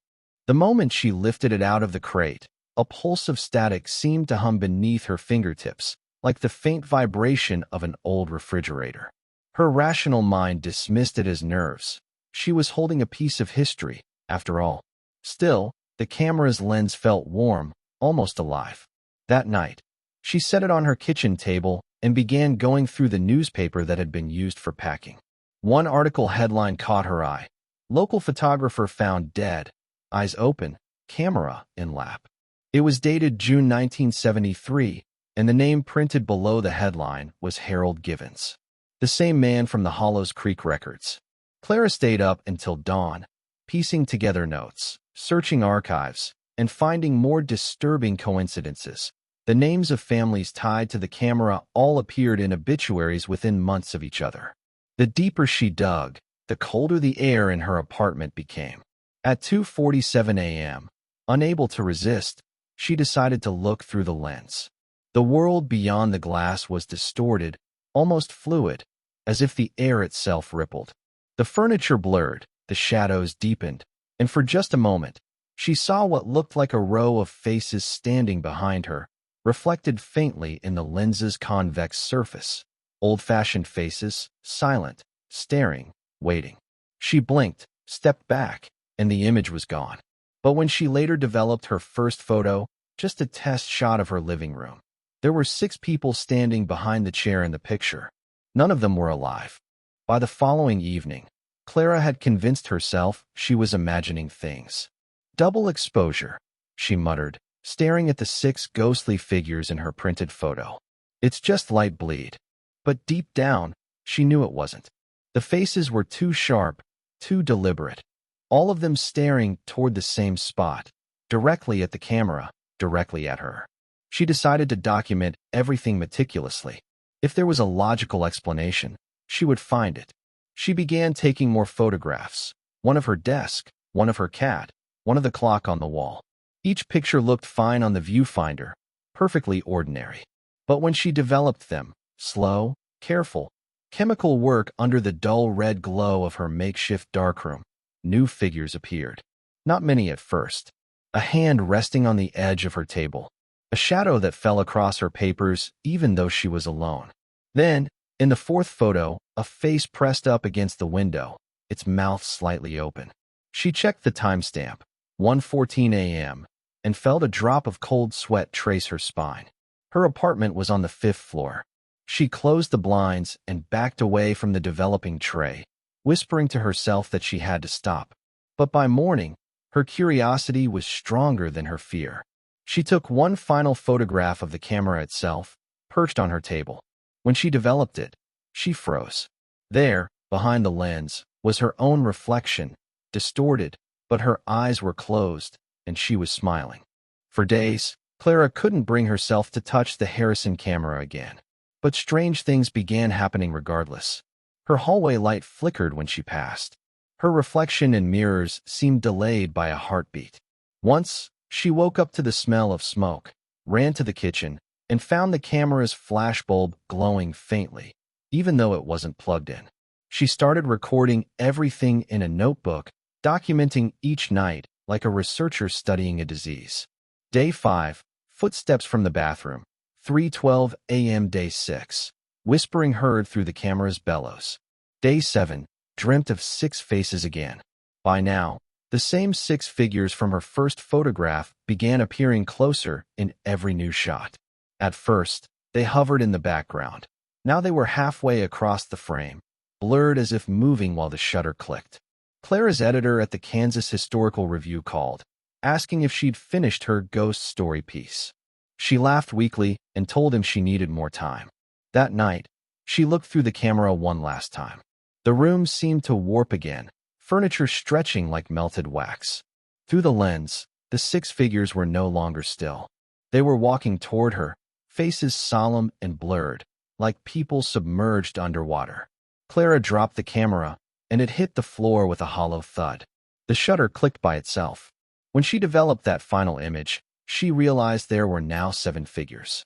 The moment she lifted it out of the crate, a pulse of static seemed to hum beneath her fingertips, like the faint vibration of an old refrigerator. Her rational mind dismissed it as nerves. She was holding a piece of history, after all. Still, the camera's lens felt warm, almost alive. That night, she set it on her kitchen table and began going through the newspaper that had been used for packing. One article headline caught her eye: Local photographer found dead, eyes open, camera in lap. It was dated June 1973, and the name printed below the headline was Harold Givens, the same man from the Hollows Creek records. Clara stayed up until dawn, piecing together notes, searching archives, and finding more disturbing coincidences. The names of families tied to the camera all appeared in obituaries within months of each other. The deeper she dug, the colder the air in her apartment became. At 2:47 a.m., unable to resist, she decided to look through the lens. The world beyond the glass was distorted, almost fluid, as if the air itself rippled. The furniture blurred, the shadows deepened, and for just a moment, she saw what looked like a row of faces standing behind her, reflected faintly in the lens's convex surface. Old-fashioned faces, silent, staring, waiting. She blinked, stepped back, and the image was gone. But when she later developed her first photo, just a test shot of her living room, there were 6 people standing behind the chair in the picture. None of them were alive. By the following evening, Clara had convinced herself she was imagining things. Double exposure, she muttered, staring at the 6 ghostly figures in her printed photo. It's just light bleed. But deep down, she knew it wasn't. The faces were too sharp, too deliberate, all of them staring toward the same spot, directly at the camera, directly at her. She decided to document everything meticulously. If there was a logical explanation, she would find it. She began taking more photographs, one of her desk, one of her cat, one of the clock on the wall. Each picture looked fine on the viewfinder, perfectly ordinary. But when she developed them, slow, careful, chemical work under the dull red glow of her makeshift darkroom, new figures appeared. Not many at first. A hand resting on the edge of her table. A shadow that fell across her papers even though she was alone. Then, in the 4th photo, a face pressed up against the window, its mouth slightly open. She checked the timestamp, 1:14 a.m., and felt a drop of cold sweat trace her spine. Her apartment was on the 5th floor. She closed the blinds and backed away from the developing tray, whispering to herself that she had to stop. But by morning, her curiosity was stronger than her fear. She took one final photograph of the camera itself, perched on her table. When she developed it, she froze. There, behind the lens, was her own reflection, distorted, but her eyes were closed, and she was smiling. For days, Clara couldn't bring herself to touch the Harrison camera again. But strange things began happening regardless. Her hallway light flickered when she passed. Her reflection in mirrors seemed delayed by a heartbeat. Once, she woke up to the smell of smoke, ran to the kitchen, and found the camera's flashbulb glowing faintly, even though it wasn't plugged in. She started recording everything in a notebook, documenting each night like a researcher studying a disease. Day 5, footsteps from the bathroom. 3:12 a.m. Day 6, whispering heard through the camera's bellows. Day 7, dreamt of 6 faces again. By now, the same 6 figures from her first photograph began appearing closer in every new shot. At first, they hovered in the background. Now they were halfway across the frame, blurred as if moving while the shutter clicked. Clara's editor at the Kansas Historical Review called, asking if she'd finished her ghost story piece. She laughed weakly and told him she needed more time. That night, she looked through the camera one last time. The room seemed to warp again, furniture stretching like melted wax. Through the lens, the 6 figures were no longer still. They were walking toward her, faces solemn and blurred, like people submerged underwater. Clara dropped the camera, and it hit the floor with a hollow thud. The shutter clicked by itself. When she developed that final image, she realized there were now 7 figures.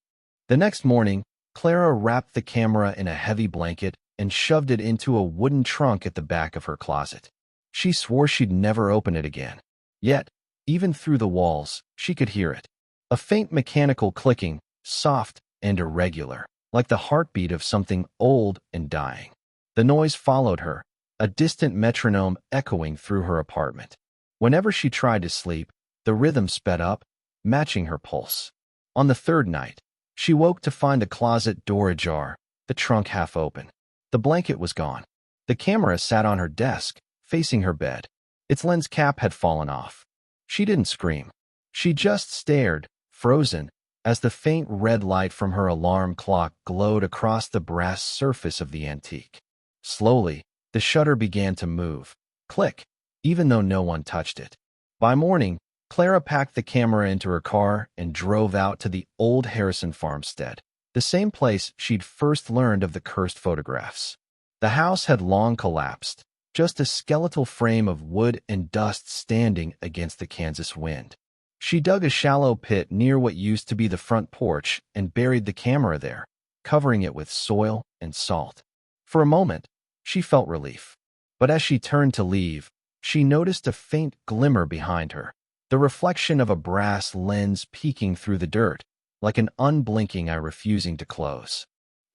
The next morning, Clara wrapped the camera in a heavy blanket and shoved it into a wooden trunk at the back of her closet. She swore she'd never open it again. Yet, even through the walls, she could hear it. A faint mechanical clicking, soft and irregular, like the heartbeat of something old and dying. The noise followed her, a distant metronome echoing through her apartment. Whenever she tried to sleep, the rhythm sped up, matching her pulse. On the 3rd night, she woke to find the closet door ajar, the trunk half open. The blanket was gone. The camera sat on her desk, facing her bed. Its lens cap had fallen off. She didn't scream. She just stared, frozen, as the faint red light from her alarm clock glowed across the brass surface of the antique. Slowly, the shutter began to move. Click, even though no one touched it. By morning, Clara packed the camera into her car and drove out to the old Harrison farmstead, the same place she'd first learned of the cursed photographs. The house had long collapsed, just a skeletal frame of wood and dust standing against the Kansas wind. She dug a shallow pit near what used to be the front porch and buried the camera there, covering it with soil and salt. For a moment, she felt relief. But as she turned to leave, she noticed a faint glimmer behind her, the reflection of a brass lens peeking through the dirt, like an unblinking eye refusing to close.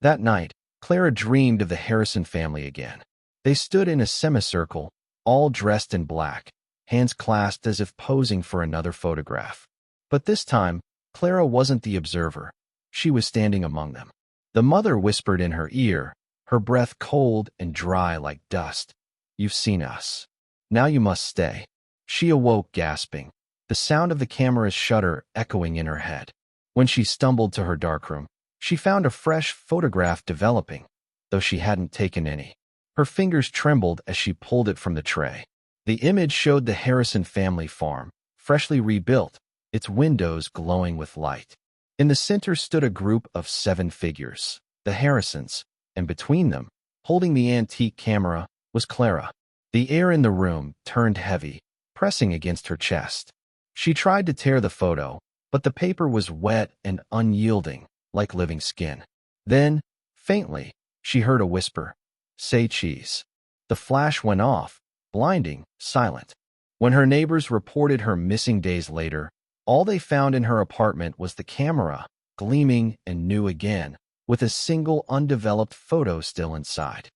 That night, Clara dreamed of the Harrison family again. They stood in a semicircle, all dressed in black, hands clasped as if posing for another photograph. But this time, Clara wasn't the observer. She was standing among them. The mother whispered in her ear, her breath cold and dry like dust. "You've seen us. Now you must stay." She awoke gasping, the sound of the camera's shutter echoing in her head. When she stumbled to her darkroom, she found a fresh photograph developing, though she hadn't taken any. Her fingers trembled as she pulled it from the tray. The image showed the Harrison family farm, freshly rebuilt, its windows glowing with light. In the center stood a group of 7 figures, the Harrisons, and between them, holding the antique camera, was Clara. The air in the room turned heavy, pressing against her chest. She tried to tear the photo, but the paper was wet and unyielding, like living skin. Then, faintly, she heard a whisper, "Say cheese." The flash went off, blinding, silent. When her neighbors reported her missing days later, all they found in her apartment was the camera, gleaming and new again, with a single undeveloped photo still inside.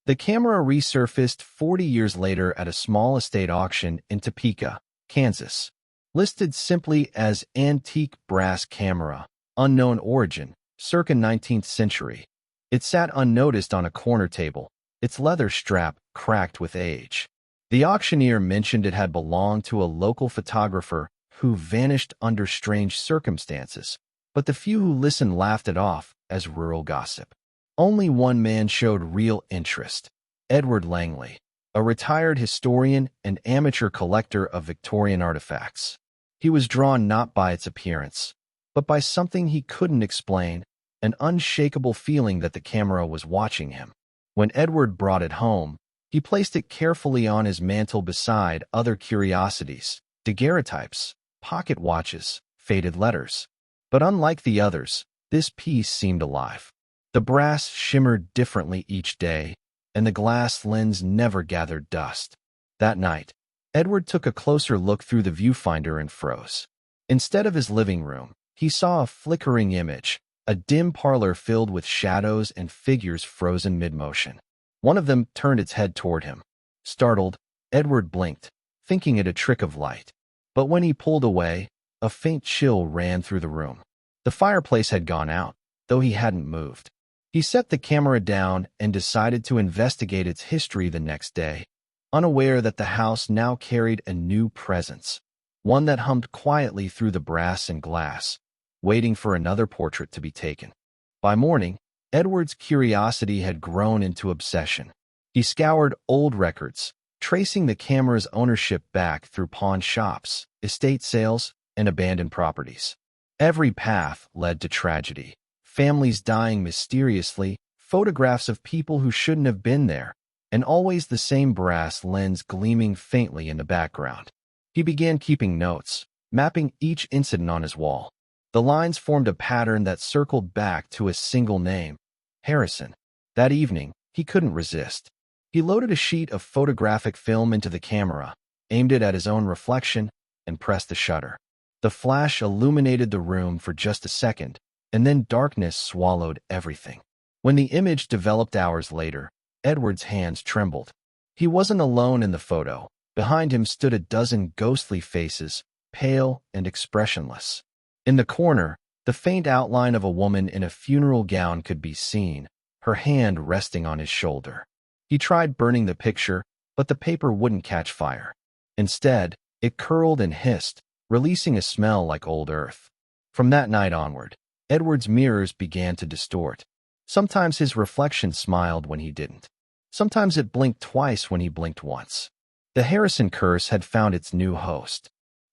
The camera resurfaced 40 years later at a small estate auction in Topeka, Kansas. Listed simply as antique brass camera, unknown origin, circa 19th century. It sat unnoticed on a corner table, its leather strap cracked with age. The auctioneer mentioned it had belonged to a local photographer who vanished under strange circumstances, but the few who listened laughed it off as rural gossip. Only one man showed real interest, Edward Langley, a retired historian and amateur collector of Victorian artifacts. He was drawn not by its appearance, but by something he couldn't explain, an unshakable feeling that the camera was watching him. When Edward brought it home, he placed it carefully on his mantel beside other curiosities, daguerreotypes, pocket watches, faded letters. But unlike the others, this piece seemed alive. The brass shimmered differently each day, and the glass lens never gathered dust. That night, Edward took a closer look through the viewfinder and froze. Instead of his living room, he saw a flickering image, a dim parlor filled with shadows and figures frozen mid-motion. One of them turned its head toward him. Startled, Edward blinked, thinking it a trick of light. But when he pulled away, a faint chill ran through the room. The fireplace had gone out, though he hadn't moved. He set the camera down and decided to investigate its history the next day, unaware that the house now carried a new presence, one that hummed quietly through the brass and glass, waiting for another portrait to be taken. By morning, Edward's curiosity had grown into obsession. He scoured old records, tracing the camera's ownership back through pawn shops, estate sales, and abandoned properties. Every path led to tragedy. Families dying mysteriously, photographs of people who shouldn't have been there, and always the same brass lens gleaming faintly in the background. He began keeping notes, mapping each incident on his wall. The lines formed a pattern that circled back to a single name, Harrison. That evening, he couldn't resist. He loaded a sheet of photographic film into the camera, aimed it at his own reflection, and pressed the shutter. The flash illuminated the room for just a second, and then darkness swallowed everything. When the image developed hours later, Edward's hands trembled. He wasn't alone in the photo. Behind him stood a dozen ghostly faces, pale and expressionless. In the corner, the faint outline of a woman in a funeral gown could be seen, her hand resting on his shoulder. He tried burning the picture, but the paper wouldn't catch fire. Instead, it curled and hissed, releasing a smell like old earth. From that night onward, Edward's mirrors began to distort. Sometimes his reflection smiled when he didn't. Sometimes it blinked twice when he blinked once. The Harrison curse had found its new host.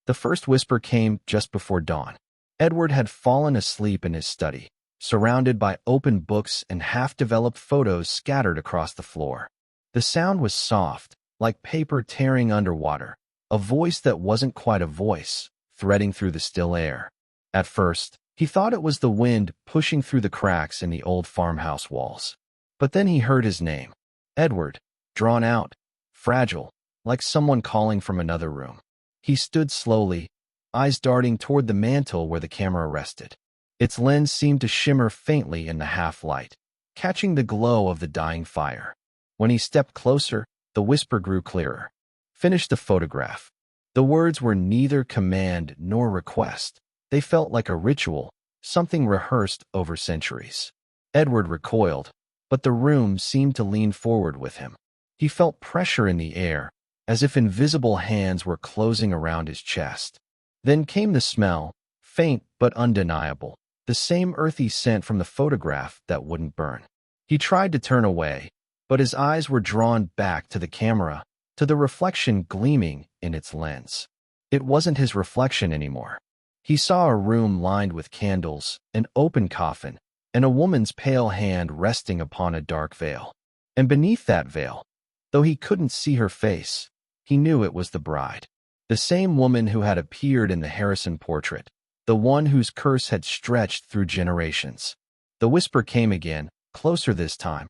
The first whisper came just before dawn. Edward had fallen asleep in his study, surrounded by open books and half-developed photos scattered across the floor. The sound was soft, like paper tearing underwater, a voice that wasn't quite a voice, threading through the still air. At first, he thought it was the wind pushing through the cracks in the old farmhouse walls. But then he heard his name. Edward, drawn out, fragile, like someone calling from another room. He stood slowly, eyes darting toward the mantel where the camera rested. Its lens seemed to shimmer faintly in the half-light, catching the glow of the dying fire. When he stepped closer, the whisper grew clearer. "Finish the photograph." The words were neither command nor request. They felt like a ritual, something rehearsed over centuries. Edward recoiled, but the room seemed to lean forward with him. He felt pressure in the air, as if invisible hands were closing around his chest. Then came the smell, faint but undeniable, the same earthy scent from the photograph that wouldn't burn. He tried to turn away, but his eyes were drawn back to the camera, to the reflection gleaming in its lens. It wasn't his reflection anymore. He saw a room lined with candles, an open coffin, and a woman's pale hand resting upon a dark veil. And beneath that veil, though he couldn't see her face, he knew it was the bride. The same woman who had appeared in the Harrison portrait, the one whose curse had stretched through generations. The whisper came again, closer this time.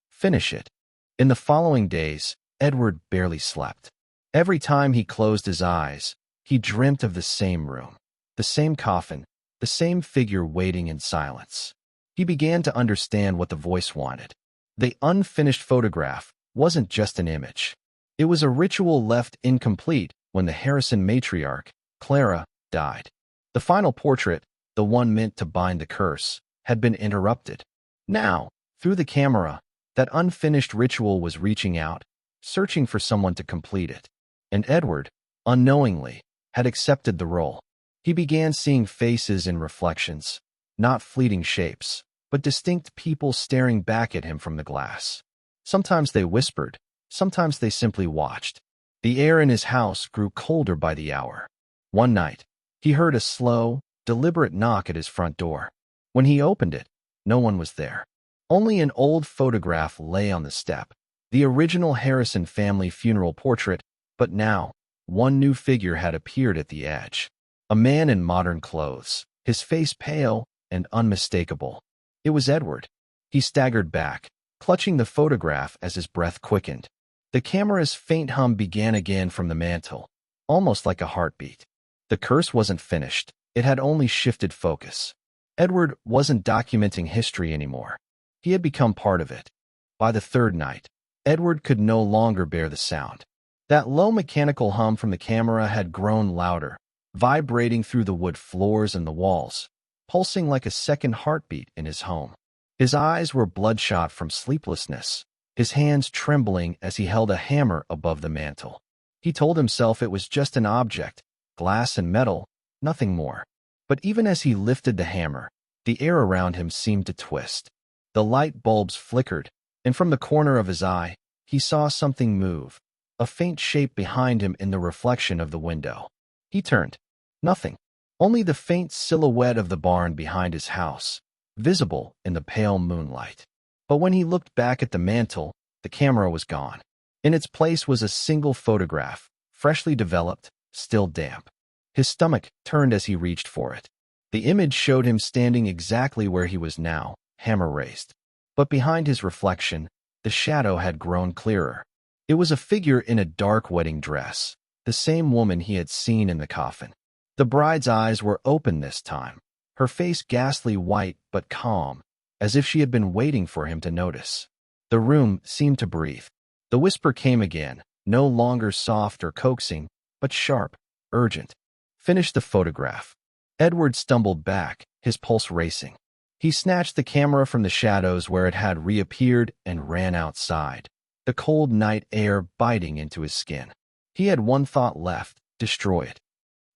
"Finish it." In the following days, Edward barely slept. Every time he closed his eyes, he dreamt of the same room, the same coffin, the same figure waiting in silence. He began to understand what the voice wanted. The unfinished photograph wasn't just an image. It was a ritual left incomplete when the Harrison matriarch, Clara, died. The final portrait, the one meant to bind the curse, had been interrupted. Now, through the camera, that unfinished ritual was reaching out, searching for someone to complete it. And Edward, unknowingly, had accepted the role. He began seeing faces in reflections, not fleeting shapes, but distinct people staring back at him from the glass. Sometimes they whispered, sometimes they simply watched. The air in his house grew colder by the hour. One night, he heard a slow, deliberate knock at his front door. When he opened it, no one was there. Only an old photograph lay on the step, the original Harrison family funeral portrait, but now, one new figure had appeared at the edge. A man in modern clothes, his face pale and unmistakable. It was Edward. He staggered back, clutching the photograph as his breath quickened. The camera's faint hum began again from the mantel, almost like a heartbeat. The curse wasn't finished. It had only shifted focus. Edward wasn't documenting history anymore. He had become part of it. By the third night, Edward could no longer bear the sound. That low mechanical hum from the camera had grown louder, vibrating through the wood floors and the walls, pulsing like a second heartbeat in his home. His eyes were bloodshot from sleeplessness, his hands trembling as he held a hammer above the mantel. He told himself it was just an object, glass and metal, nothing more. But even as he lifted the hammer, the air around him seemed to twist. The light bulbs flickered, and from the corner of his eye, he saw something move, a faint shape behind him in the reflection of the window. He turned. Nothing. Only the faint silhouette of the barn behind his house, visible in the pale moonlight. But when he looked back at the mantel, the camera was gone. In its place was a single photograph, freshly developed, still damp. His stomach turned as he reached for it. The image showed him standing exactly where he was now, hammer raised. But behind his reflection, the shadow had grown clearer. It was a figure in a dark wedding dress, the same woman he had seen in the coffin. The bride's eyes were open this time, her face ghastly white but calm, as if she had been waiting for him to notice. The room seemed to breathe. The whisper came again, no longer soft or coaxing, but sharp, urgent. Finish the photograph. Edward stumbled back, his pulse racing. He snatched the camera from the shadows where it had reappeared and ran outside, the cold night air biting into his skin. He had one thought left: destroy it.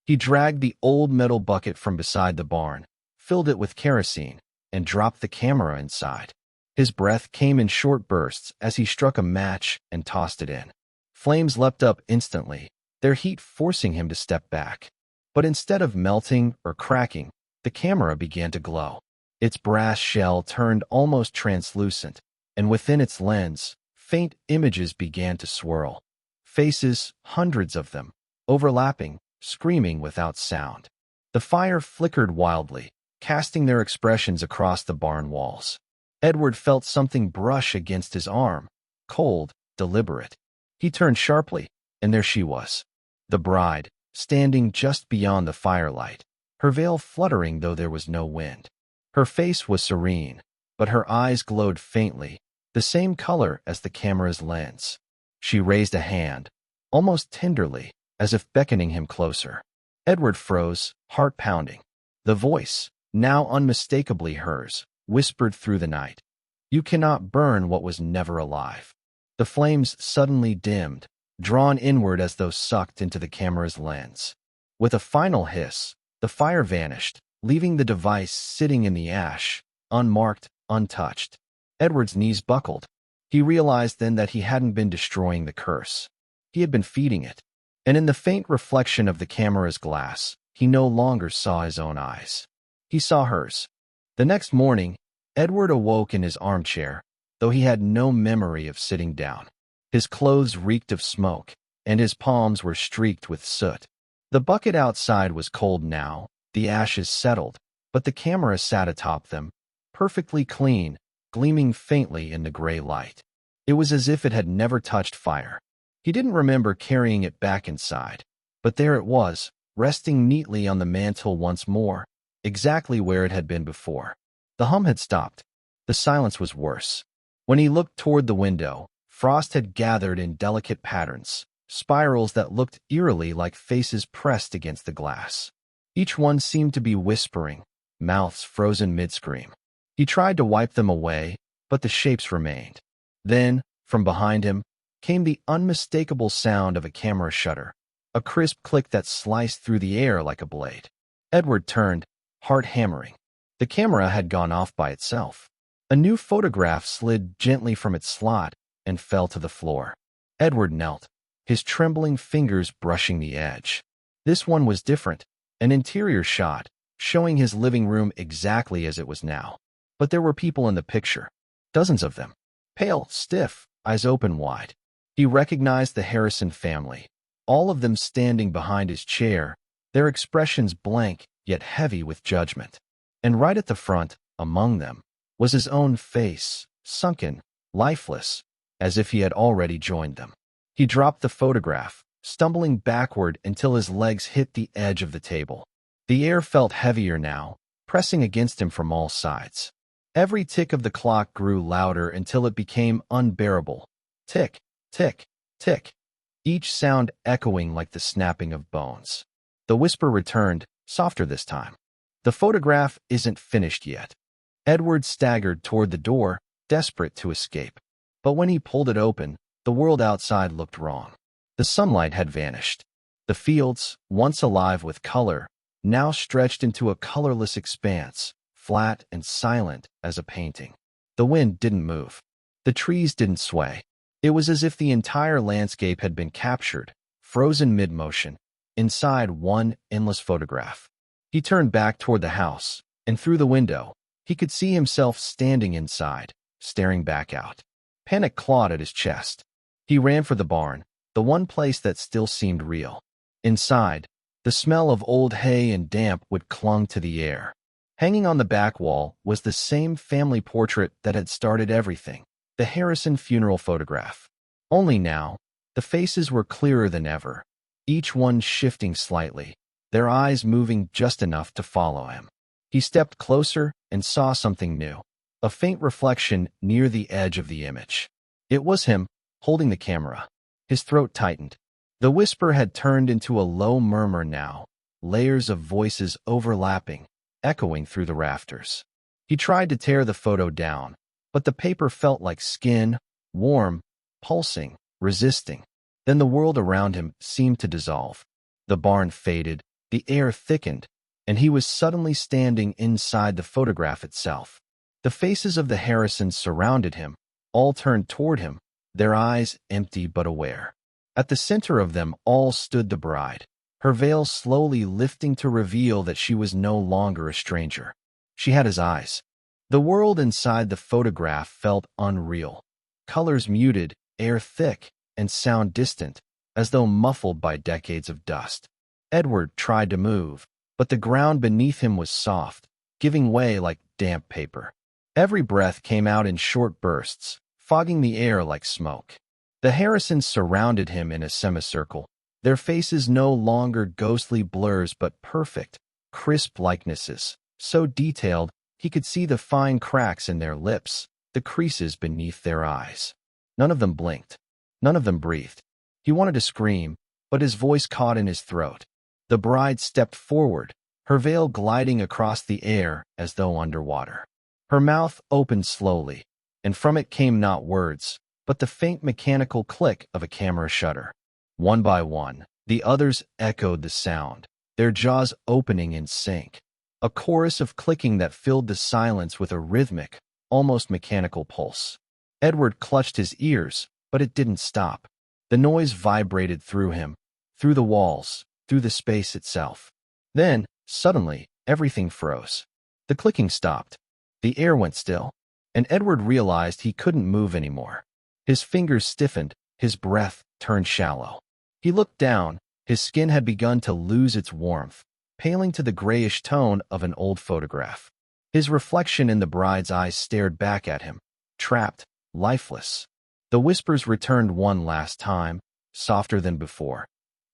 He dragged the old metal bucket from beside the barn, filled it with kerosene, and dropped the camera inside. His breath came in short bursts as he struck a match and tossed it in. Flames leapt up instantly, their heat forcing him to step back. But instead of melting or cracking, the camera began to glow. Its brass shell turned almost translucent, and within its lens, faint images began to swirl. Faces, hundreds of them, overlapping, screaming without sound. The fire flickered wildly, casting their expressions across the barn walls. Edward felt something brush against his arm, cold, deliberate. He turned sharply, and there she was, the bride, standing just beyond the firelight, her veil fluttering though there was no wind. Her face was serene, but her eyes glowed faintly, the same color as the camera's lens. She raised a hand, almost tenderly, as if beckoning him closer. Edward froze, heart pounding. The voice, now unmistakably hers, whispered through the night, "You cannot burn what was never alive." The flames suddenly dimmed, drawn inward as though sucked into the camera's lens. With a final hiss, the fire vanished, leaving the device sitting in the ash, unmarked, untouched. Edward's knees buckled. He realized then that he hadn't been destroying the curse. He had been feeding it. And in the faint reflection of the camera's glass, he no longer saw his own eyes. He saw hers. The next morning, Edward awoke in his armchair, though he had no memory of sitting down. His clothes reeked of smoke, and his palms were streaked with soot. The bucket outside was cold now, the ashes settled, but the camera sat atop them, perfectly clean, gleaming faintly in the gray light. It was as if it had never touched fire. He didn't remember carrying it back inside, but there it was, resting neatly on the mantel once more, exactly where it had been before. The hum had stopped. The silence was worse. When he looked toward the window, frost had gathered in delicate patterns, spirals that looked eerily like faces pressed against the glass. Each one seemed to be whispering, mouths frozen mid-scream. He tried to wipe them away, but the shapes remained. Then, from behind him, came the unmistakable sound of a camera shutter, a crisp click that sliced through the air like a blade. Edward turned, heart hammering. The camera had gone off by itself. A new photograph slid gently from its slot and fell to the floor. Edward knelt, his trembling fingers brushing the edge. This one was different, an interior shot, showing his living room exactly as it was now. But there were people in the picture, dozens of them, pale, stiff, eyes open wide. He recognized the Harrison family, all of them standing behind his chair, their expressions blank yet heavy with judgment. And right at the front, among them, was his own face, sunken, lifeless, as if he had already joined them. He dropped the photograph, stumbling backward until his legs hit the edge of the table. The air felt heavier now, pressing against him from all sides. Every tick of the clock grew louder until it became unbearable. Tick, tick, tick, each sound echoing like the snapping of bones. The whisper returned, softer this time. "The photograph isn't finished yet." Edward staggered toward the door, desperate to escape. But when he pulled it open, the world outside looked wrong. The sunlight had vanished. The fields, once alive with color, now stretched into a colorless expanse, flat and silent as a painting. The wind didn't move. The trees didn't sway. It was as if the entire landscape had been captured, frozen mid-motion, inside one endless photograph. He turned back toward the house, and through the window, he could see himself standing inside, staring back out. Panic clawed at his chest. He ran for the barn, the one place that still seemed real. Inside, the smell of old hay and damp wood clung to the air. Hanging on the back wall was the same family portrait that had started everything, the Harrison funeral photograph. Only now, the faces were clearer than ever, each one shifting slightly, their eyes moving just enough to follow him. He stepped closer and saw something new, a faint reflection near the edge of the image. It was him, holding the camera. His throat tightened. The whisper had turned into a low murmur now, layers of voices overlapping, echoing through the rafters. He tried to tear the photo down, but the paper felt like skin, warm, pulsing, resisting. Then the world around him seemed to dissolve. The barn faded, the air thickened, and he was suddenly standing inside the photograph itself. The faces of the Harrisons surrounded him, all turned toward him, their eyes empty but aware. At the center of them all stood the bride, her veil slowly lifting to reveal that she was no longer a stranger. She had his eyes. The world inside the photograph felt unreal. Colors muted, air thick, and sound distant, as though muffled by decades of dust. Edward tried to move, but the ground beneath him was soft, giving way like damp paper. Every breath came out in short bursts, fogging the air like smoke. The Harrisons surrounded him in a semicircle, their faces no longer ghostly blurs but perfect, crisp likenesses, so detailed he could see the fine cracks in their lips, the creases beneath their eyes. None of them blinked. None of them breathed. He wanted to scream, but his voice caught in his throat. The bride stepped forward, her veil gliding across the air as though underwater. Her mouth opened slowly, and from it came not words, but the faint mechanical click of a camera shutter. One by one, the others echoed the sound, their jaws opening in sync. A chorus of clicking that filled the silence with a rhythmic, almost mechanical pulse. Edward clutched his ears, but it didn't stop. The noise vibrated through him, through the walls, through the space itself. Then, suddenly, everything froze. The clicking stopped. The air went still, and Edward realized he couldn't move anymore. His fingers stiffened, his breath turned shallow. He looked down, his skin had begun to lose its warmth, paling to the grayish tone of an old photograph. His reflection in the bride's eyes stared back at him, trapped, lifeless. The whispers returned one last time, softer than before.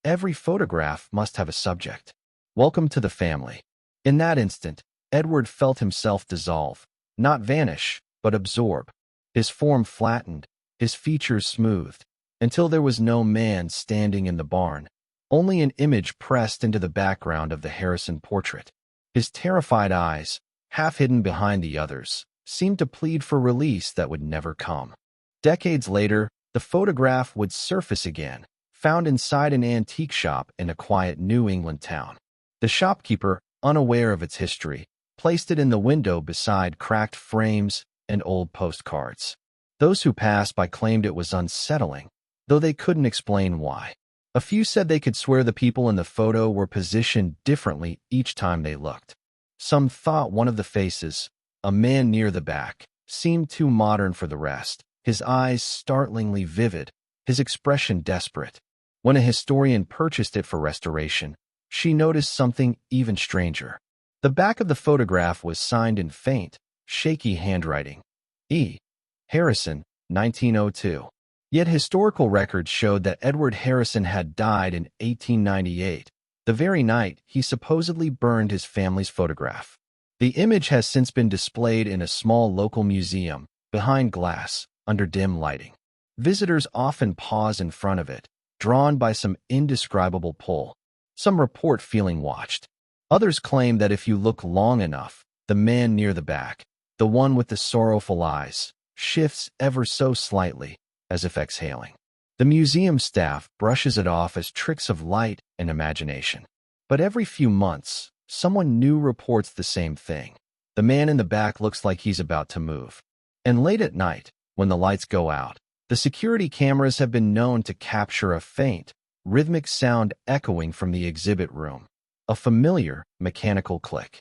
Every photograph must have a subject. Welcome to the family. In that instant, Edward felt himself dissolve, not vanish, but absorb. His form flattened, his features smoothed, until there was no man standing in the barn, only an image pressed into the background of the Harrison portrait. His terrified eyes, half hidden behind the others, seemed to plead for release that would never come. Decades later, the photograph would surface again, found inside an antique shop in a quiet New England town. The shopkeeper, unaware of its history, placed it in the window beside cracked frames and old postcards. Those who passed by claimed it was unsettling, though they couldn't explain why. A few said they could swear the people in the photo were positioned differently each time they looked. Some thought one of the faces, a man near the back, seemed too modern for the rest, his eyes startlingly vivid, his expression desperate. When a historian purchased it for restoration, she noticed something even stranger. The back of the photograph was signed in faint, shaky handwriting. E. Harrison, 1902. Yet historical records showed that Edward Harrison had died in 1898, the very night he supposedly burned his family's photograph. The image has since been displayed in a small local museum, behind glass, under dim lighting. Visitors often pause in front of it, drawn by some indescribable pull. Some report feeling watched. Others claim that if you look long enough, the man near the back, the one with the sorrowful eyes, shifts ever so slightly, as if exhaling. The museum staff brushes it off as tricks of light and imagination. But every few months, someone new reports the same thing. The man in the back looks like he's about to move. And late at night, when the lights go out, the security cameras have been known to capture a faint, rhythmic sound echoing from the exhibit room. A familiar, mechanical click.